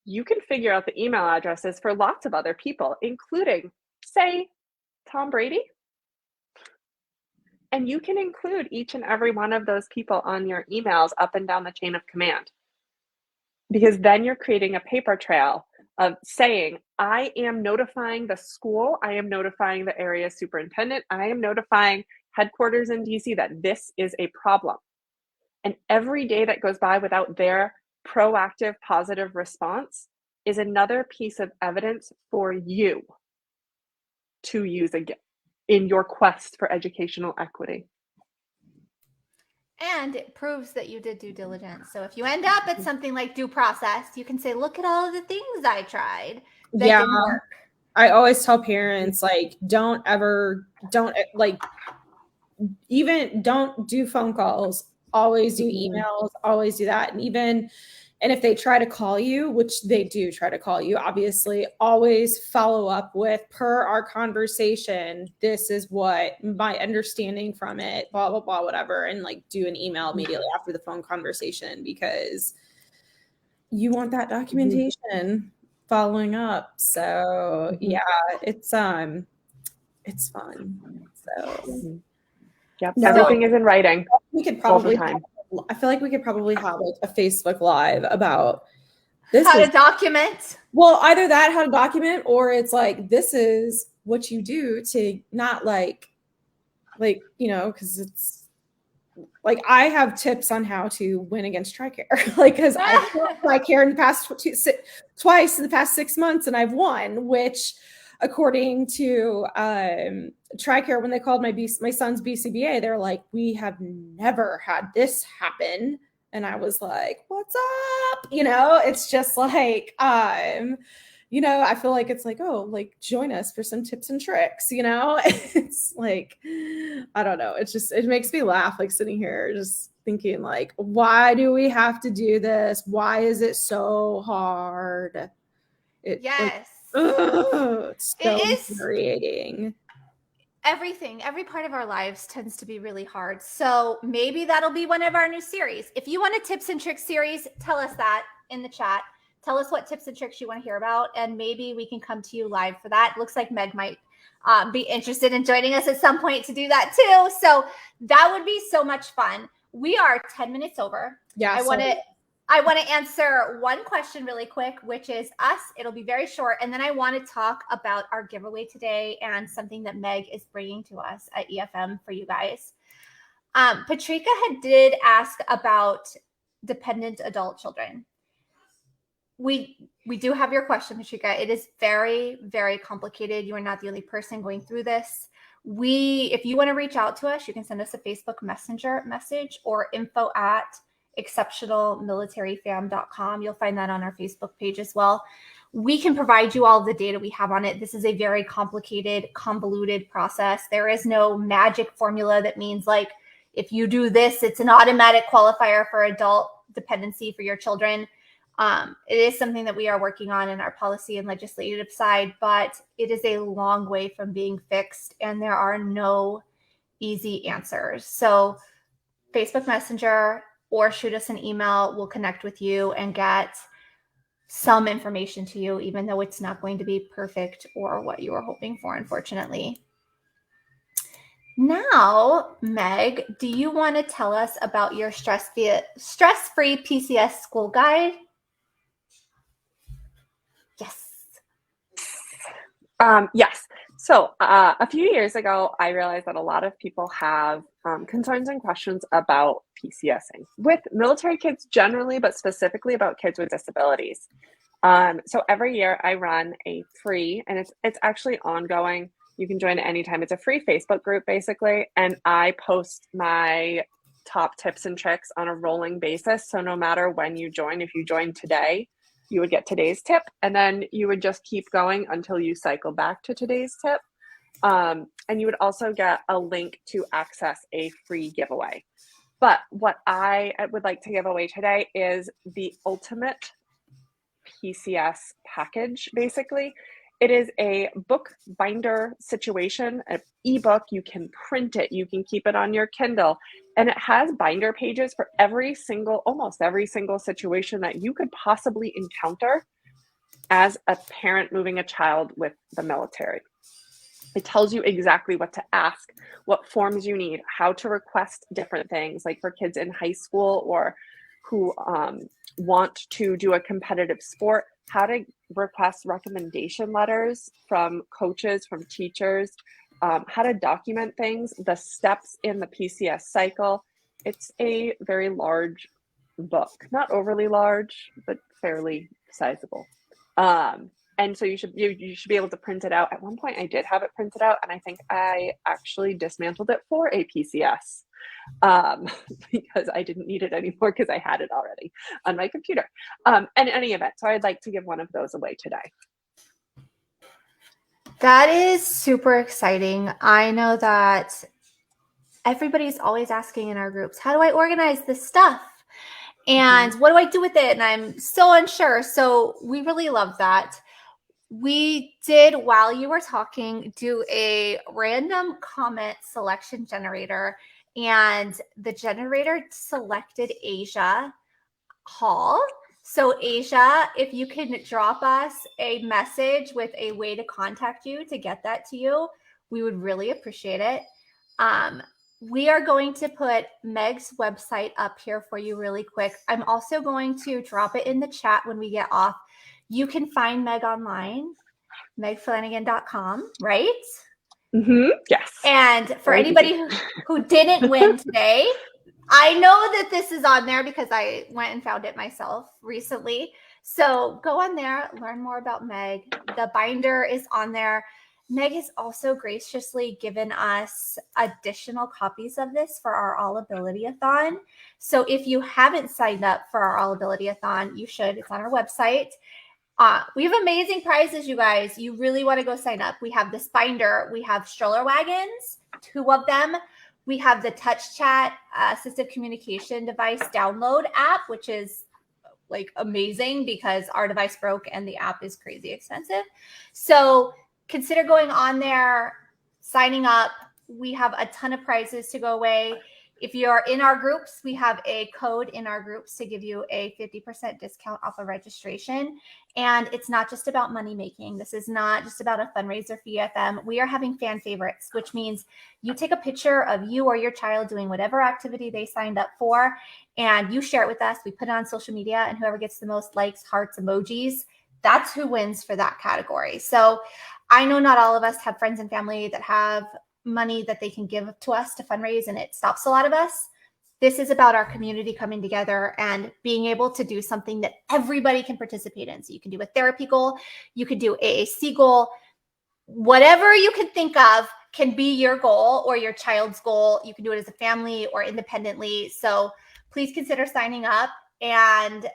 you can figure out the email addresses for lots of other people, including, say, Tom Brady. And you can include each and every one of those people on your emails up and down the chain of command. Because then you're creating a paper trail of saying, I am notifying the school, I am notifying the area superintendent, I am notifying headquarters in DC that this is a problem. And every day that goes by without their proactive, positive response is another piece of evidence for you to use again in your quest for educational equity. And it proves that you did due diligence. So if you end up at something like due process, you can say, look at all of the things I tried that didn't work. I always tell parents, like, don't do phone calls. Always do emails, always do that. And if they try to call you, which they do try to call you, obviously, always follow up with, per our conversation, this is what my understanding from it, blah, blah, blah, whatever. And like do an email immediately after the phone conversation, because you want that documentation following up. So yeah, it's fun. So yep, everything is in writing. We could probably I feel like we could probably have like a Facebook Live about this. How to document. Well, either that, how to document, or it's like, this is what you do to not like, you know, because it's like, I have tips on how to win against TRICARE. Like, because I've fought TRICARE in the past twice in the past 6 months, and I've won, which according to TRICARE, when they called my son's BCBA, they're like, we have never had this happen. And I was like, what's up? You know, it's just like, you know, I feel like it's like, oh, like, join us for some tips and tricks, you know? It's like, I don't know. It's just, it makes me laugh, like sitting here just thinking like, why do we have to do this? Why is it so hard? Yes. It's so infuriating. Every part of our lives tends to be really hard. So maybe that'll be one of our new series. If you want a tips and tricks series, tell us that in the chat. Tell us what tips and tricks you want to hear about, and maybe we can come to you live for that. Looks like Meg might be interested in joining us at some point to do that too. So that would be so much fun. We are 10 minutes over. Yeah. I want to answer one question really quick, which is us. It'll be very short. And then I want to talk about our giveaway today and something that Meg is bringing to us at EFM for you guys. Patrika did ask about dependent adult children. We do have your question, Patrika. It is very, very complicated. You are not the only person going through this. If you want to reach out to us, you can send us a Facebook Messenger message or info@exceptionalmilitaryfam.com. You'll find that on our Facebook page as well. We can provide you all the data we have on it. This is a very complicated, convoluted process. There is no magic formula that means like, if you do this, it's an automatic qualifier for adult dependency for your children. It is something that we are working on in our policy and legislative side, but it is a long way from being fixed, and there are no easy answers. So Facebook Messenger or shoot us an email. We'll connect with you and get some information to you, even though it's not going to be perfect or what you were hoping for, unfortunately. Now, Meg, do you want to tell us about your stress-free PCS school guide? Yes. Yes. So a few years ago, I realized that a lot of people have concerns and questions about PCSing with military kids generally, but specifically about kids with disabilities. So every year I run a free, and it's actually ongoing. You can join at any time. It's a free Facebook group basically, and I post my top tips and tricks on a rolling basis. So no matter when you join, if you join today, you would get today's tip, and then you would just keep going until you cycle back to today's tip. And you would also get a link to access a free giveaway. But what I would like to give away today is the ultimate PCS package, basically. It is a book binder situation, an ebook. You can print it, you can keep it on your Kindle, and it has binder pages for almost every single situation that you could possibly encounter as a parent moving a child with the military. It tells you exactly what to ask, what forms you need, how to request different things, like for kids in high school or who want to do a competitive sport, how to request recommendation letters from coaches, from teachers, how to document things, the steps in the PCS cycle. It's a very large book, not overly large, but fairly sizable. And so you should be able to print it out. At one point I did have it printed out, and I think I actually dismantled it for a PCS because I didn't need it anymore because I had it already on my computer. In any event, so I'd like to give one of those away today. That is super exciting. I know that everybody's always asking in our groups, how do I organize this stuff? And what do I do with it? And I'm so unsure. So we really love that. We did, while you were talking, do a random comment selection generator, and the generator selected Asia Hall. So Asia, if you can drop us a message with a way to contact you to get that to you, we would really appreciate it. We are going to put Meg's website up here for you really quick. I'm also going to drop it in the chat when we get off. You can find Meg online, megflanagan.com, right? Yes. And for anybody who didn't win today, I know that this is on there because I went and found it myself recently. So go on there, learn more about Meg. The binder is on there. Meg has also graciously given us additional copies of this for our All Ability-a-thon. So if you haven't signed up for our All Ability-a-thon, you should. It's on our website. We have amazing prizes, you guys. You really want to go sign up. We have this binder. We have stroller wagons, 2 of them. We have the touch chat assistive communication device download app, which is like amazing because our device broke and the app is crazy expensive. So consider going on there, signing up. We have a ton of prizes to go away. If you're in our groups, we have a code in our groups to give you a 50% discount off of registration. And it's not just about money making. This is not just about a fundraiser for EFM. We are having fan favorites, which means you take a picture of you or your child doing whatever activity they signed up for, and you share it with us. We put it on social media, and whoever gets the most likes, hearts, emojis, that's who wins for that category. So I know not all of us have friends and family that have money that they can give to us to fundraise, and it stops a lot of us. This is about our community coming together and being able to do something that everybody can participate in. So you can do a therapy goal, you could do AAC goal, whatever you can think of can be your goal or your child's goal. You can do it as a family or independently. So please consider signing up and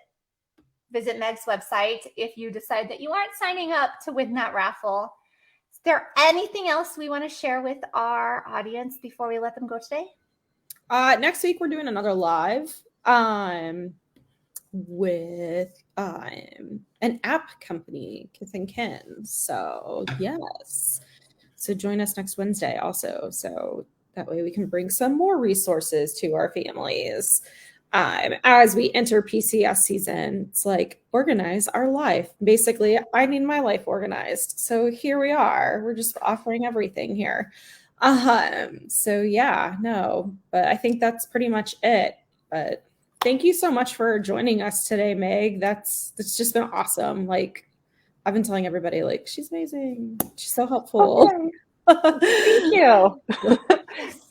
visit Meg's website if you decide that you aren't signing up to win that raffle. Is there anything else we want to share with our audience before we let them go today? Next week we're doing another live. with an app company, Kith and Kin. So yes. So join us next Wednesday also. So that way we can bring some more resources to our families. As we enter PCS season, it's like organize our life. Basically, I need my life organized. So here we are. We're just offering everything here. So yeah, no, but I think that's pretty much it. But thank you so much for joining us today, Meg. That's just been awesome. Like I've been telling everybody, like, she's amazing. She's so helpful. Okay. Thank you.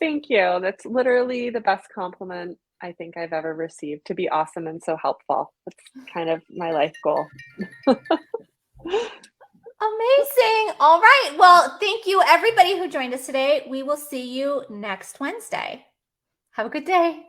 Thank you. That's literally the best compliment I think I've ever received, to be awesome and so helpful. That's kind of my life goal. Amazing. All right. Well, thank you, everybody who joined us today. We will see you next Wednesday. Have a good day.